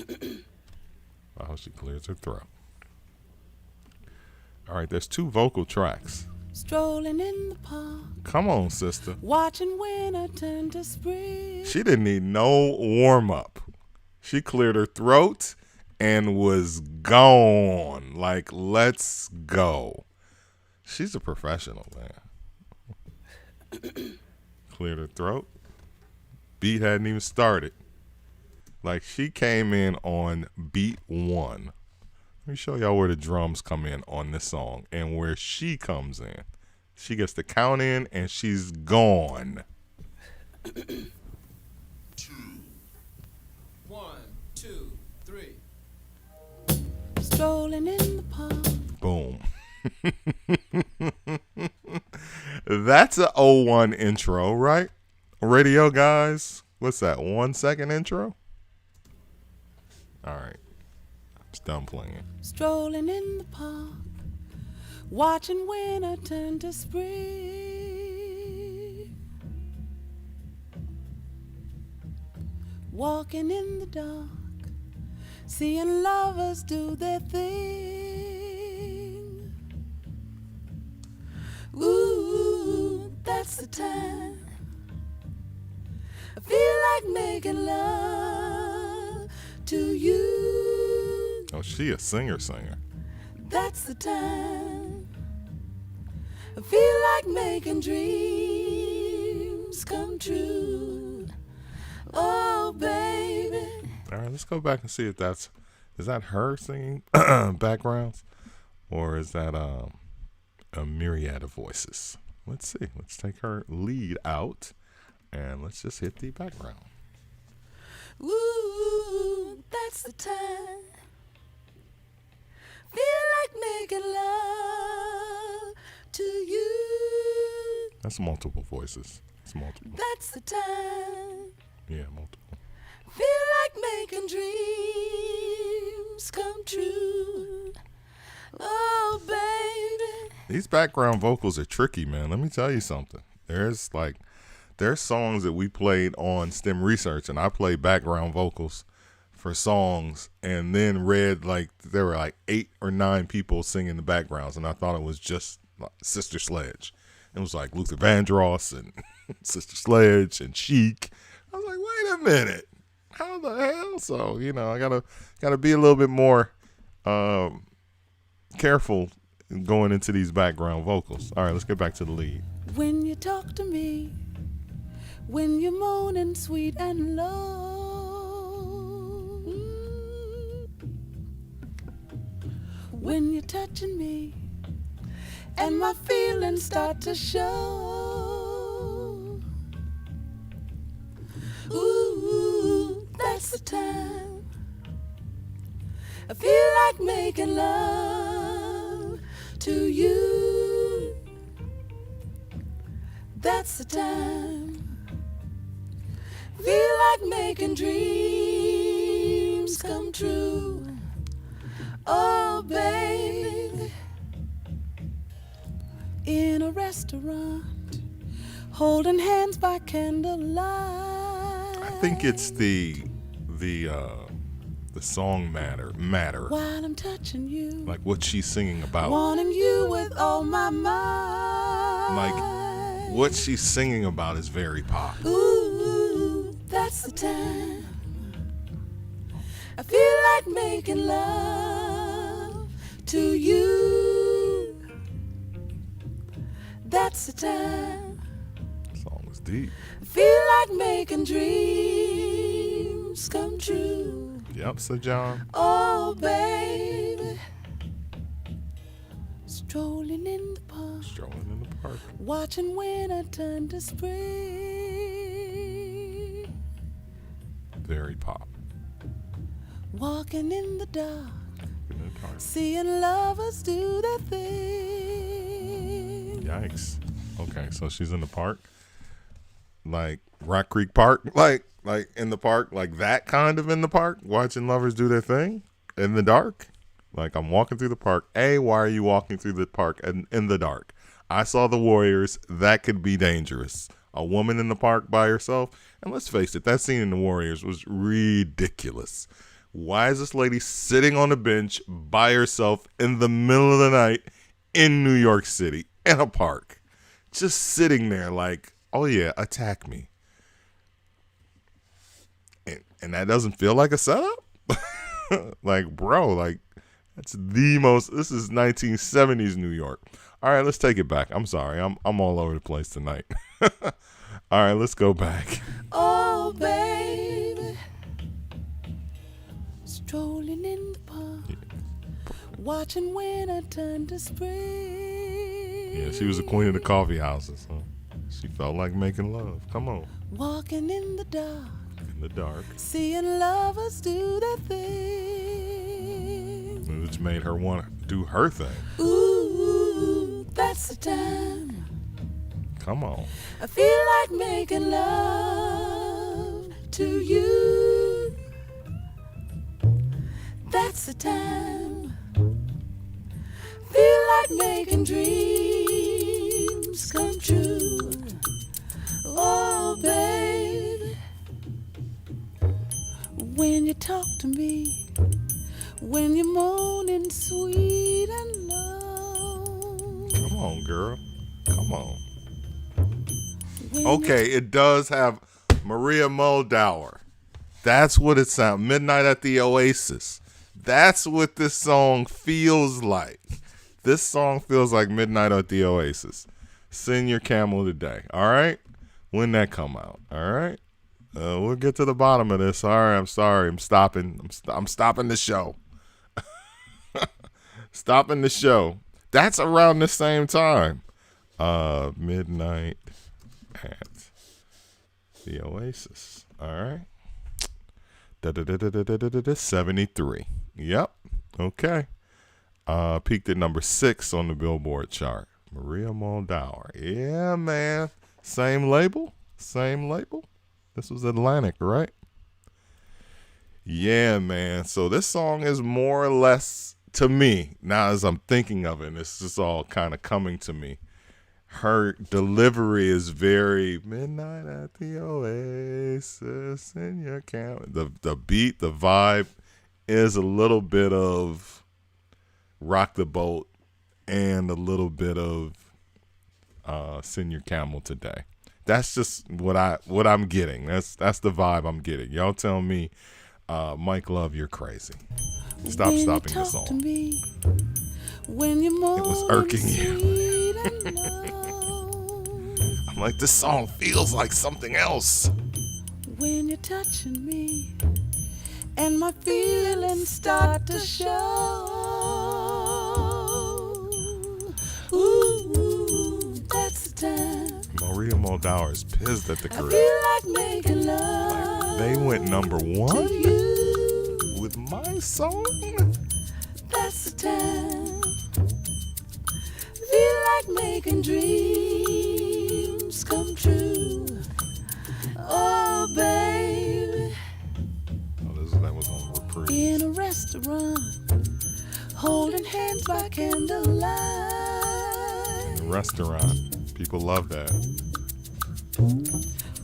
I hope she clears her throat. All right, there's 2 vocal tracks. Strolling in the park, Come on, sister. watching winter turn to spring. She didn't need no warm-up. She cleared her throat and was gone. Like, let's go. She's a professional, man. Cleared her throat. Beat hadn't even started. Like, she came in on beat 1. Let me show y'all where the drums come in on this song and where she comes in. She gets the count in and she's gone. 2. 1, 2, 3. Strolling in the park. Boom. That's a 01 intro, right? Radio guys, what's that, 1 second intro? All right, it's done playing. Strolling in the park, watching winter turn to spring. Walking in the dark, seeing lovers do their thing. Ooh, that's the time I feel like making love to you. Oh, she a singer. That's the time I feel like making dreams come true. Oh, baby. All right, let's go back and see if is that her singing backgrounds, or is that a myriad of voices? Let's see. Let's take her lead out, and let's just hit the background. Ooh, that's the time. Feel like making love to you. That's multiple voices. It's multiple. That's the time. Yeah, multiple. Feel like making dreams come true. Oh, baby. These background vocals are tricky, man. Let me tell you something. There's songs that we played on STEM research, and I played background vocals for songs, and then read like there were like 8 or 9 people singing the backgrounds, and I thought it was just Sister Sledge. It was like Luther Vandross and Sister Sledge and Chic. I was like, wait a minute, how the hell? So I gotta be a little bit more careful going into these background vocals. All right, let's get back to the lead. When you talk to me, when you're moaning sweet and low, when you're touching me and my feelings start to show, ooh, that's the time I feel like making love to you. That's the time feel like making dreams come true. Oh, baby. In a restaurant, holding hands by candlelight. I think it's the song matter. While I'm touching you, Like what she's singing about. wanting you with all my mind. Like what she's singing about is very pop. Ooh, that's the time I feel like making love to you. That's the time The song is deep. I feel like making dreams come true. Yep, so John. Oh, baby. Strolling in the park, Strolling in the park. watching winter turn to spring. Very pop. Walking in the dark, In the park. seeing lovers do their thing. Yikes. Okay, so she's in the park. Like Rock Creek Park. Like in the park. Like that kind of in the park. Watching lovers do their thing. In the dark. Like I'm walking through the park. Why are you walking through the park in the dark? I saw the Warriors. That could be dangerous. a woman in the park by herself. And let's face it, that scene in The Warriors was ridiculous. Why is this lady sitting on a bench by herself in the middle of the night in New York City in a park? Just sitting there like, oh yeah, attack me. And that doesn't feel like a setup? Like, bro, like, this is 1970s New York. All right, let's take it back. I'm sorry. I'm all over the place tonight. All right, let's go back. Oh, baby, strolling in the park, watching winter turn to spring. Yeah, she was the queen of the coffee houses. Huh? She felt like making love. Come on. Walking in the dark. In the dark. Seeing lovers do their thing. Which made her want to do her thing. Ooh, that's the time. Come on. I feel like making love to you. That's the time. Feel like making dreams come true. Oh, baby. When you talk to me, when you're moaning sweet and low. Come on, girl. Come on. Okay, it does have Maria Muldaur. That's what it sounds. Midnight at the Oasis. That's what this song feels like. This song feels like Midnight at the Oasis. Send your camel today. All right? When that come out. All right? We'll get to the bottom of this. All right, I'm sorry. I'm stopping. I'm stopping the show. Stopping the show. That's around the same time. Midnight at the Oasis. All right. 73. Yep. Okay. Peaked at number 6 on the Billboard chart. Maria Muldaur. Yeah, man. Same label. Same label. This was Atlantic, right? Yeah, man. So this song is more or less, to me, now as I'm thinking of it, and this is all kind of coming to me, her delivery is very Midnight at the Oasis in your camp. The beat, the vibe is a little bit of Rock the Boat and a little bit of Send Your Camel Today. That's just what I'm getting. That's the vibe I'm getting. Y'all tell me, Mike Love, you're crazy. Stop stopping the song. It was irking you. I'm like, this song feels like something else. When you're touching me and my feelings start to show. Ooh, that's the time. Maria Muldaur is pissed at the I career. feel like making love. They went number 1 with my song. That's the time. Feel like making dreams come true. Oh, baby. Oh, that was on reprise. In a restaurant, holding hands by candlelight. Restaurant. People love that.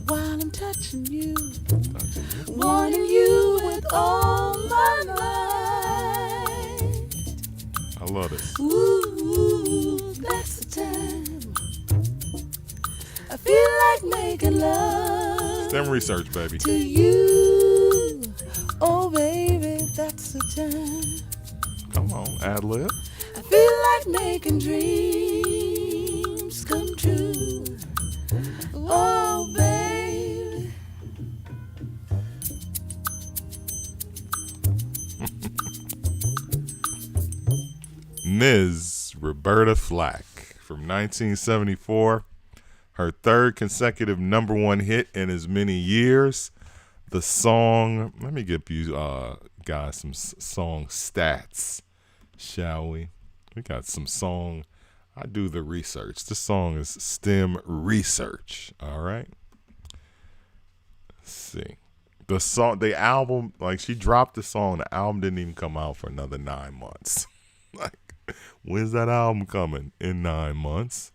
While I'm touching you, wanting you with all my might. I love this. Ooh, that's the time. I feel like making love. STEM research, baby. To you, oh baby, that's the time. Come on, ad lib. I feel like making dreams come true. Oh, baby. Ms. Roberta Flack from 1974. Her third consecutive number 1 hit in as many years. The song, let me give you guys some song stats, shall we? We got some song. I do the research. This song is STEM research. All right. Let's see. The album, like she dropped the song. The album didn't even come out for another 9 months. Like, when's that album coming? In 9 months.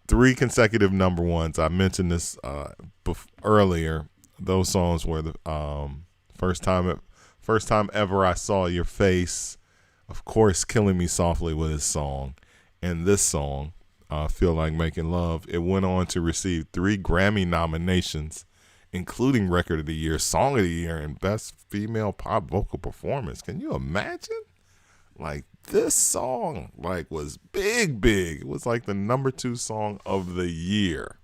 3 consecutive number ones. I mentioned this earlier. Those songs were the first time ever I saw your face. Of course, Killing Me Softly with his song, and this song, Feel Like Making Love. It went on to receive 3 Grammy nominations, including Record of the Year, Song of the Year, and Best Female Pop Vocal Performance. Can you imagine? Like, this song was big. It was like the number 2 song of the year,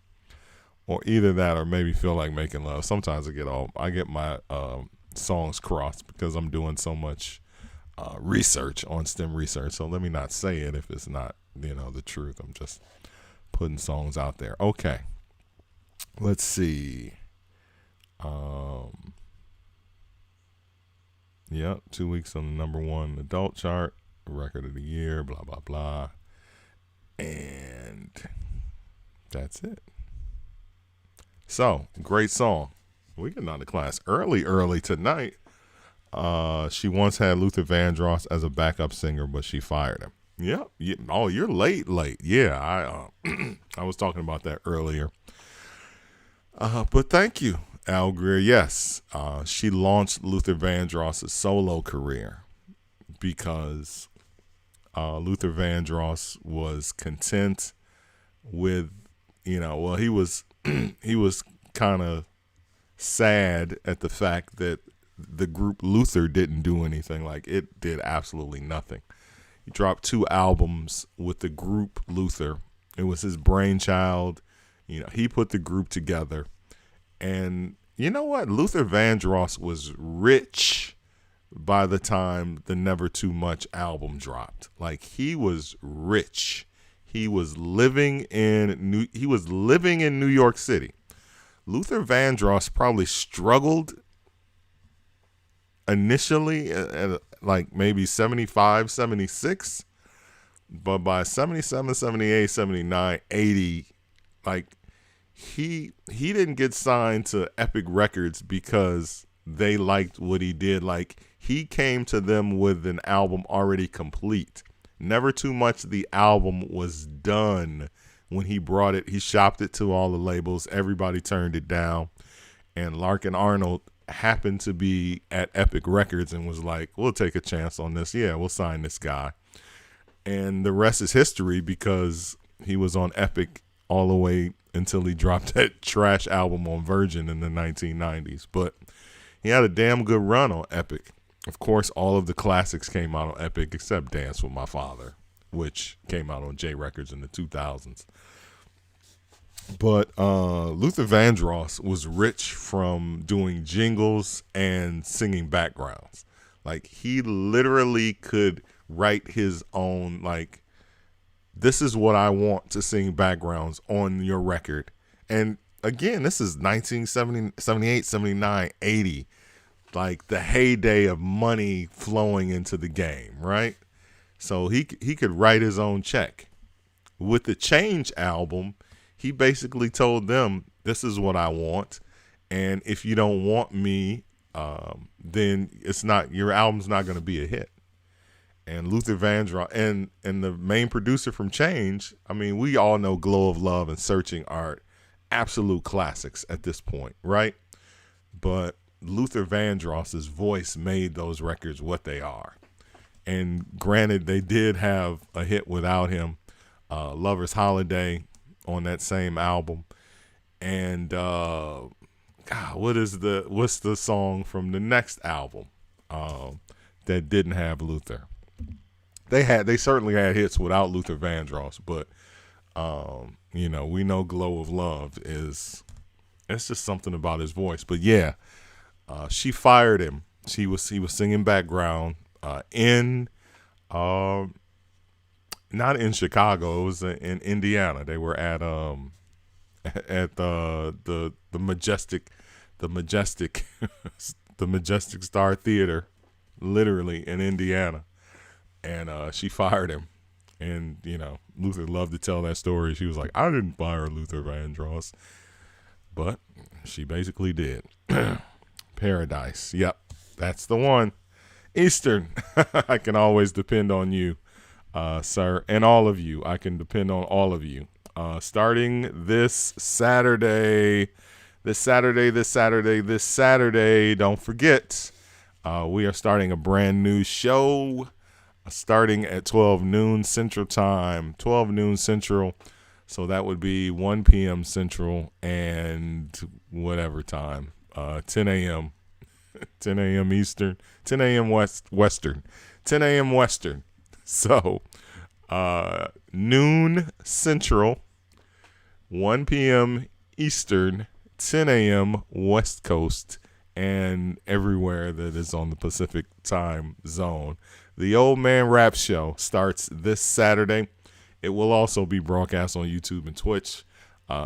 or either that or maybe Feel Like Making Love. Sometimes I get my songs crossed because I'm doing so much research on STEM research. So let me not say it if it's not, the truth. I'm just putting songs out there. Okay. Let's see. Yep, 2 weeks on the number 1 adult chart, Record of the Year, blah, blah, blah. And that's it. So, great song. We getting out of class early tonight. She once had Luther Vandross as a backup singer, but she fired him. Yep. Yeah. Oh, you're late. Yeah, I was talking about that earlier. But thank you, Al Greer. Yes, she launched Luther Vandross' solo career because Luther Vandross was content with, he was he was kind of sad at the fact that the group Luther didn't do anything. Like, it did absolutely nothing. He dropped 2 albums with the group Luther. It was his brainchild. He put the group together. And you know what? Luther Vandross was rich by the time the Never Too Much album dropped. Like, he was rich. He was living in New York City. Luther Vandross probably struggled initially at like maybe 75, 76, but by 77, 78, 79, 80, like he didn't get signed to Epic Records because they liked what he did. Like, he came to them with an album already complete. Never Too Much, the album was done when he brought it. He shopped it to all the labels. Everybody turned it down. And Larkin Arnold happened to be at Epic Records and was like, we'll take a chance on this. Yeah, we'll sign this guy. And the rest is history because he was on Epic all the way until he dropped that trash album on Virgin in the 1990s. But he had a damn good run on Epic. Of course, all of the classics came out on Epic except Dance With My Father, which came out on J Records in the 2000s. But Luther Vandross was rich from doing jingles and singing backgrounds. Like, he literally could write his own, like, this is what I want to sing backgrounds on your record. And again, this is 1970, 78, 79, 80. Like, the heyday of money flowing into the game, right? So he could write his own check. With the Change album, he basically told them, this is what I want. And if you don't want me, then your album's not going to be a hit. And Luther Vandross and the main producer from Change, I mean, we all know Glow of Love and Searching are absolute classics at this point, right? But Luther Vandross's voice made those records what they are. And granted, they did have a hit without him, Lover's Holiday on that same album. And what's the song from the next album that didn't have Luther? They certainly had hits without Luther Vandross, but we know Glow of Love it's just something about his voice. But yeah, she fired him. He was singing background in not in Chicago, it was in Indiana. They were at the Majestic the Majestic Star Theater, literally in Indiana. And she fired him. And, Luther loved to tell that story. She was like, I didn't fire Luther Vandross. But she basically did. Paradise. Yep, that's the one. Eastern. I can always depend on you, sir. And all of you. I can depend on all of you. Starting this Saturday. Don't forget, we are starting a brand new show starting at 12 noon Central Time. 12 noon Central. So that would be 1 p.m. Central and whatever time. 10 a.m. 10 a.m. Eastern. 10 a.m. Western. 10 a.m. Western. So noon Central, 1 p.m. Eastern, 10 a.m. West Coast, and everywhere that is on the Pacific time zone. The Old Man Rap Show starts this Saturday. It will also be broadcast on YouTube and Twitch.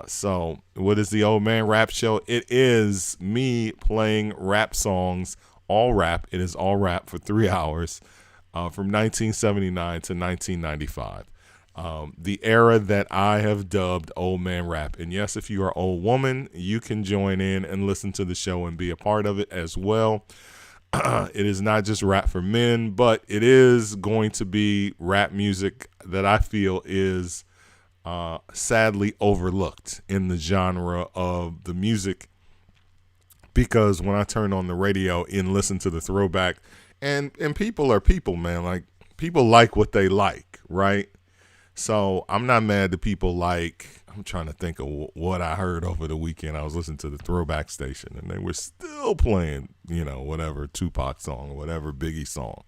So what is the Old Man Rap Show? It is me playing rap songs, all rap. It is all rap for 3 hours from 1979 to 1995. The era that I have dubbed Old Man Rap. And yes, if you are an old woman, you can join in and listen to the show and be a part of it as well. It is not just rap for men, but it is going to be rap music that I feel is sadly overlooked in the genre of the music. Because when I turn on the radio and listen to the throwback, and people are people, man. Like, people like what they like, right? So I'm not mad that people like, I'm trying to think of what I heard over the weekend. I was listening to the throwback station and they were still playing, whatever Tupac song or whatever Biggie song.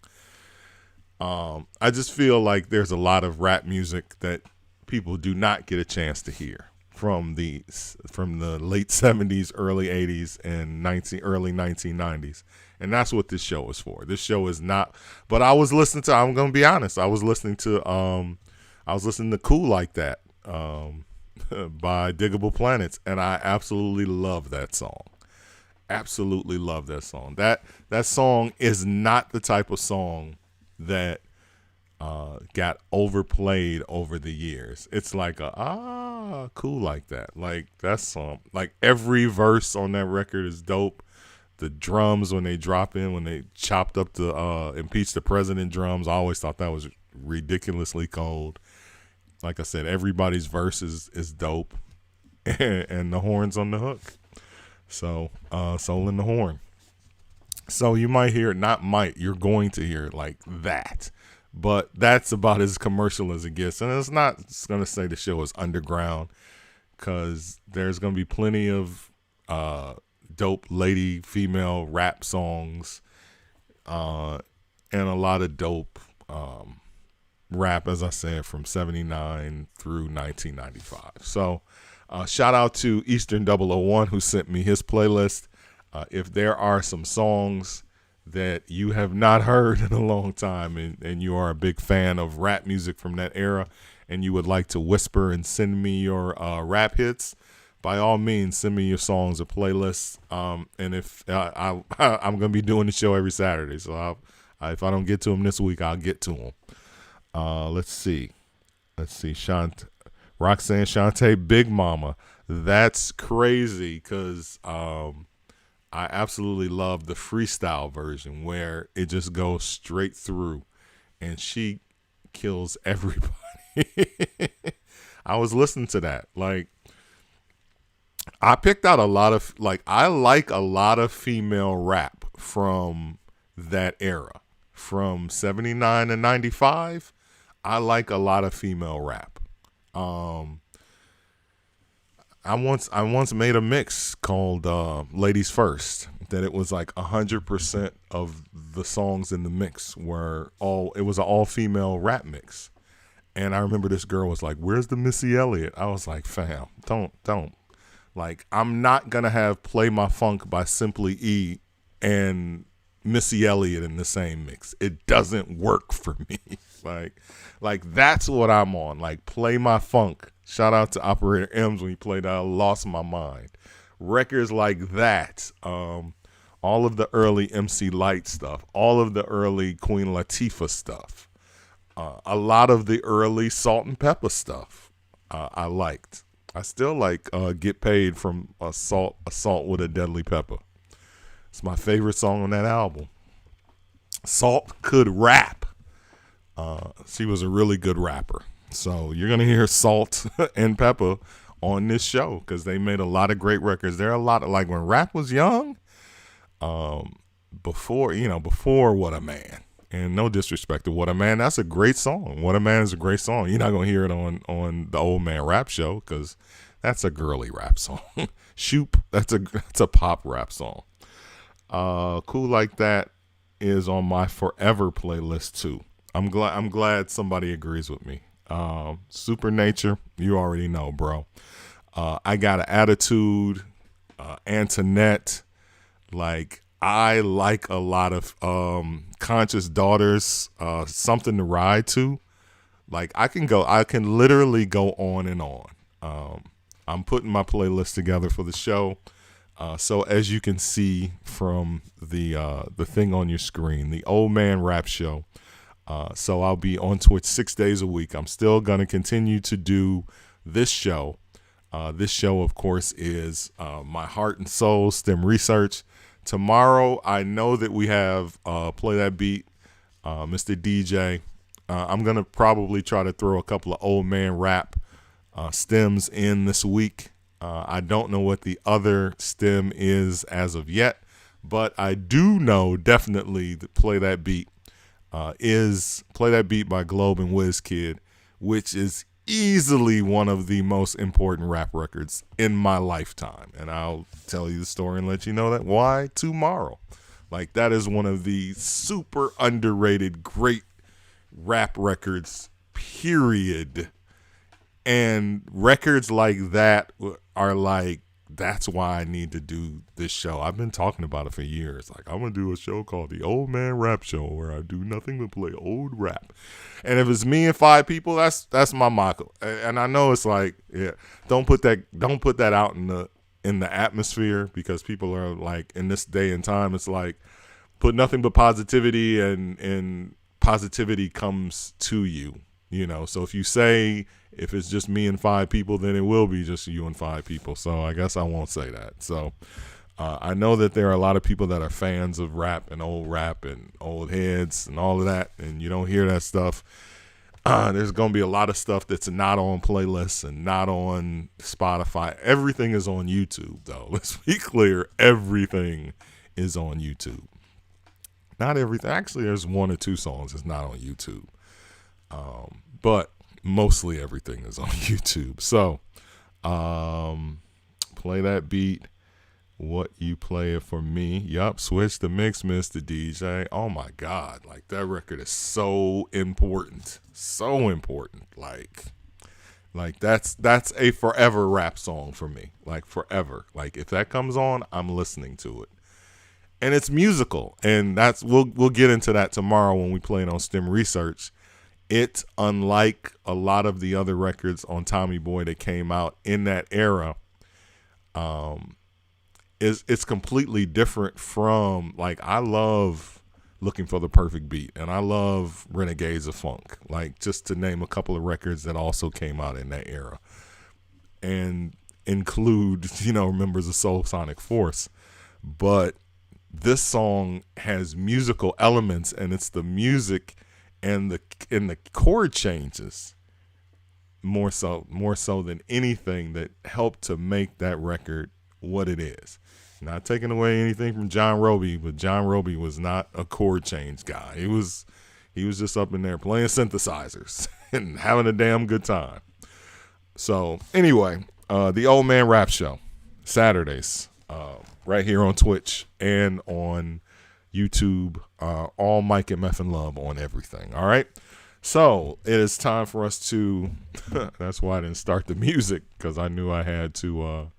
I just feel like there's a lot of rap music that people do not get a chance to hear from the late 70s, early 80s, and early 1990s. And that's what this show is for. This show is not, but I'm going to be honest. I was listening to Cool Like That by Diggable Planets, and I absolutely love that song. Absolutely love that song. That song is not the type of song that got overplayed over the years. It's like Cool Like That. Like, that song, like every verse on that record is dope. The drums, when they drop in, when they chopped up the impeach the president drums, I always thought that was ridiculously cold. Like I said, everybody's verse is dope, and the horn's on the hook. So, soul in the horn. So you might hear it, you're going to hear it like that. But that's about as commercial as it gets. And it's not going to say the show is underground, because there's going to be plenty of dope lady female rap songs and a lot of dope rap, as I said, from 79 through 1995. So shout out to Eastern 001 who sent me his playlist. If there are some songs that you have not heard in a long time and you are a big fan of rap music from that era and you would like to whisper and send me your rap hits, by all means, send me your songs or playlists. And if I'm going to be doing the show every Saturday, so if I don't get to them this week, I'll get to them. Let's see. Roxanne Shante, Big Mama. That's crazy, because I absolutely love the freestyle version where it just goes straight through and she kills everybody. I was listening to that. Like, I picked out a lot of, I like a lot of female rap from that era. From 79 to 95, I like a lot of female rap. I once made a mix called Ladies First, that it was like 100% of the songs in the mix it was an all-female rap mix. And I remember this girl was like, "Where's the Missy Elliott?" I was like, "Fam, don't. Like, I'm not going to have Play My Funk by Simply E and Missy Elliott in the same mix. It doesn't work for me." Like that's what I'm on. Like, Play My Funk. Shout out to Operator M's when he played I Lost My Mind. Records like that. All of the early MC Lyte stuff. All of the early Queen Latifah stuff. A lot of the early Salt and Pepper stuff I liked. I still like Get Paid from Assault with a Deadly Pepper. It's my favorite song on that album. Salt could rap. She was a really good rapper. So you're going to hear Salt and Pepper on this show because they made a lot of great records. There are a lot of, like, when rap was young, before What a Man. And no disrespect to What a Man, that's a great song. What a Man is a great song. You're not going to hear it on the Old Man Rap Show because that's a girly rap song. Shoop, that's a pop rap song. Cool Like That is on my forever playlist too. I'm glad somebody agrees with me. Supernature, you already know, bro. I Got an Attitude, Antoinette, like I like a lot of Conscious Daughters, Something to Ride To. Like I can literally go on and on. I'm putting my playlist together for the show. So as you can see from the thing on your screen, the Old Man Rap Show. So I'll be on Twitch 6 days a week. I'm still going to continue to do this show. This show, of course, is my heart and soul STEM research. Tomorrow, I know that we have Play That Beat, Mr. DJ. I'm going to probably try to throw a couple of Old Man Rap stems in this week. I don't know what the other stem is as of yet, but I do know definitely that Play That Beat is Play That Beat by Globe and WizKid, which is easily one of the most important rap records in my lifetime. And I'll tell you the story and let you know that why tomorrow. Like, that is one of the super underrated great rap records, period. And records like that are like, that's why I need to do this show. I've been talking about it for years. Like, I'm going to do a show called The Old Man Rap Show where I do nothing but play old rap. And if it's me and 5 people, that's my motto. And I know it's like, yeah, don't put that out in the atmosphere because people are like, in this day and time, it's like, put nothing but positivity and positivity comes to you, you know? So if you say, if it's just me and 5 people, then it will be just you and 5 people. So I guess I won't say that. So I know that there are a lot of people that are fans of rap and old heads and all of that, and you don't hear that stuff. There's going to be a lot of stuff that's not on playlists and not on Spotify. Everything is on YouTube, though. Let's be clear. Everything is on YouTube. Not everything. Actually, there's 1 or 2 songs that's not on YouTube. But mostly everything is on YouTube. So, Play That Beat. What you play it for me. Yup, switch the mix, Mr. DJ. Oh my God. Like, that record is so important. So important. Like that's a forever rap song for me. Like, forever. Like, if that comes on, I'm listening to it. And it's musical. And we'll get into that tomorrow when we play it on STEM Research. It, unlike a lot of the other records on Tommy Boy that came out in that era, it's completely different from, like, I love Looking for the Perfect Beat and I love Renegades of Funk, like, just to name a couple of records that also came out in that era and include, members of Soul Sonic Force. But this song has musical elements, and it's the music and the chord changes more so than anything that helped to make that record what it is. Not taking away anything from John Roby, but John Roby was not a chord change guy. He was just up in there playing synthesizers and having a damn good time. So anyway, the Old Man Rap Show, Saturdays, right here on Twitch and on YouTube, all Mike and MFN Love on everything. All right. So it is time for us to, that's why I didn't start the music, because I knew I had to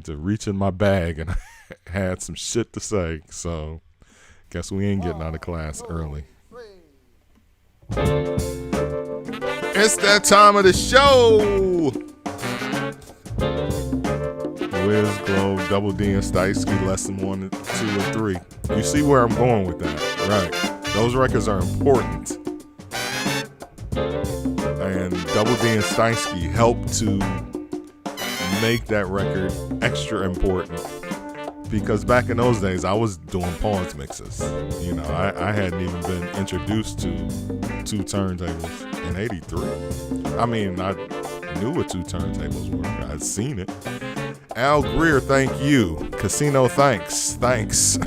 reach in my bag and I had some shit to say. So guess we ain't getting out of class early. It's that time of the show. Wiz, Globe, Double D, and Stice, Lesson 1, 2, and 3. You see where I'm going with that, right? Those records are important. And Double D and Stice helped to make that record extra important because back in those days, I was doing pause mixes. You know, I hadn't even been introduced to two turntables in '83. I mean, I knew what two turntables were. I'd seen it. Al Greer, thank you. Casino, thanks. Thanks.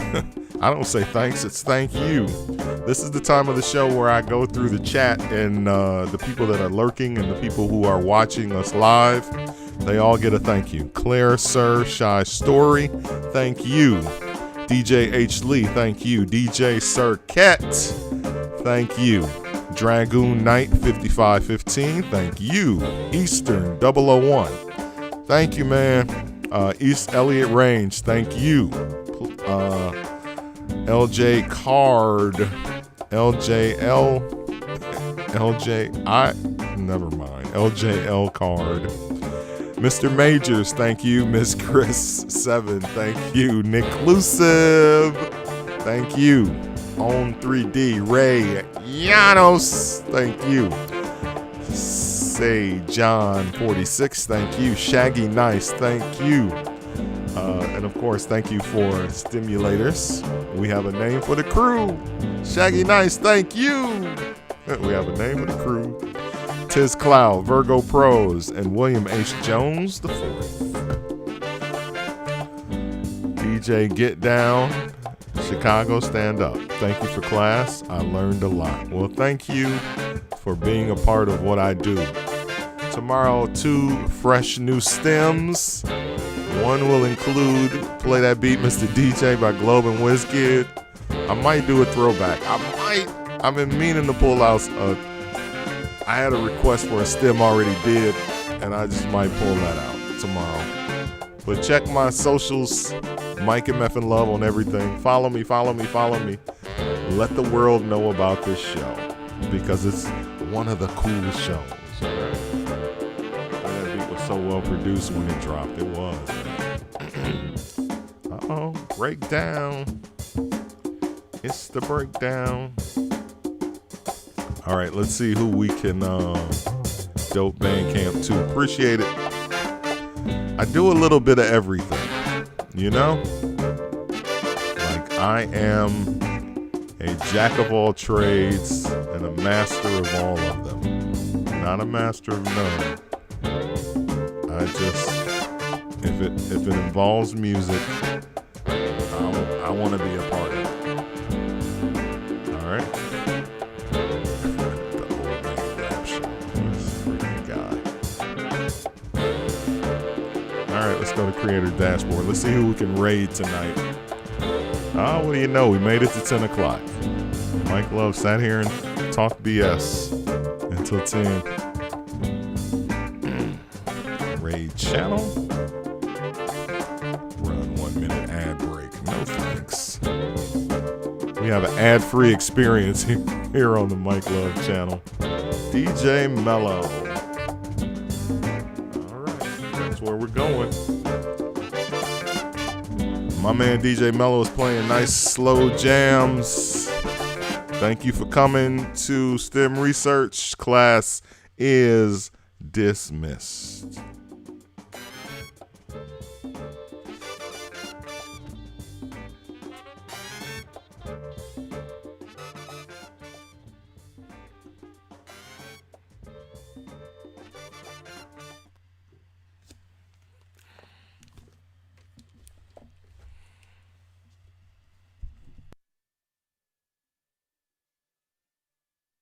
I don't say thanks, it's thank you. This is the time of the show where I go through the chat and the people that are lurking and the people who are watching us live. They all get a thank you. Claire, Sir, Shy Story, thank you. DJ H. Lee, thank you. DJ Sir Ket, thank you. Dragoon Knight 5515, thank you. Eastern 001, thank you, man. East Elliott Range, thank you. LJ Card, LJL, never mind. LJL Card. Mr. Majors, thank you. Miss Chris 7, thank you. Nicklusive, thank you. On 3D, Ray Llanos, thank you. Say John 46, thank you. Shaggy Nice, thank you. And of course, thank you for stimulators. We have a name for the crew. Shaggy Nice, thank you. We have a name for the crew. Tiz Cloud, Virgo Pros, and William H. Jones the Fourth. DJ Get Down, Chicago Stand Up. Thank you for class. I learned a lot. Well, thank you for being a part of what I do. Tomorrow, 2 fresh new stems. One will include Play That Beat, Mr. DJ by Globe and WizKid. I might do a throwback. I've been meaning to pull out I had a request for a stem already did, and I just might pull that out tomorrow. But check my socials, Mike MFN Love on everything. Follow me. Let the world know about this show, because it's one of the coolest shows. All right? That beat was so well produced when it dropped. It was. Uh-oh, breakdown. It's the breakdown. All right, let's see who we can dope Bandcamp to. Appreciate it. I do a little bit of everything, you know? Like, I am a jack of all trades and a master of all of them. Not a master of none. I just, if it involves music, I want to be a part of it. All right? The old man rap show. This freaking guy. All right, let's go to Creator Dashboard. Let's see who we can raid tonight. What do you know? We made it to 10 o'clock. Mike Love sat here and talked BS until 10. Raid channel. Run 1 minute ad break. No thanks. We have an ad-free experience here on the Mike Love channel. DJ Mello. All right, that's where we're going. My man DJ Mello is playing nice slow jams. Thank you for coming to STEM Research. Class is dismissed.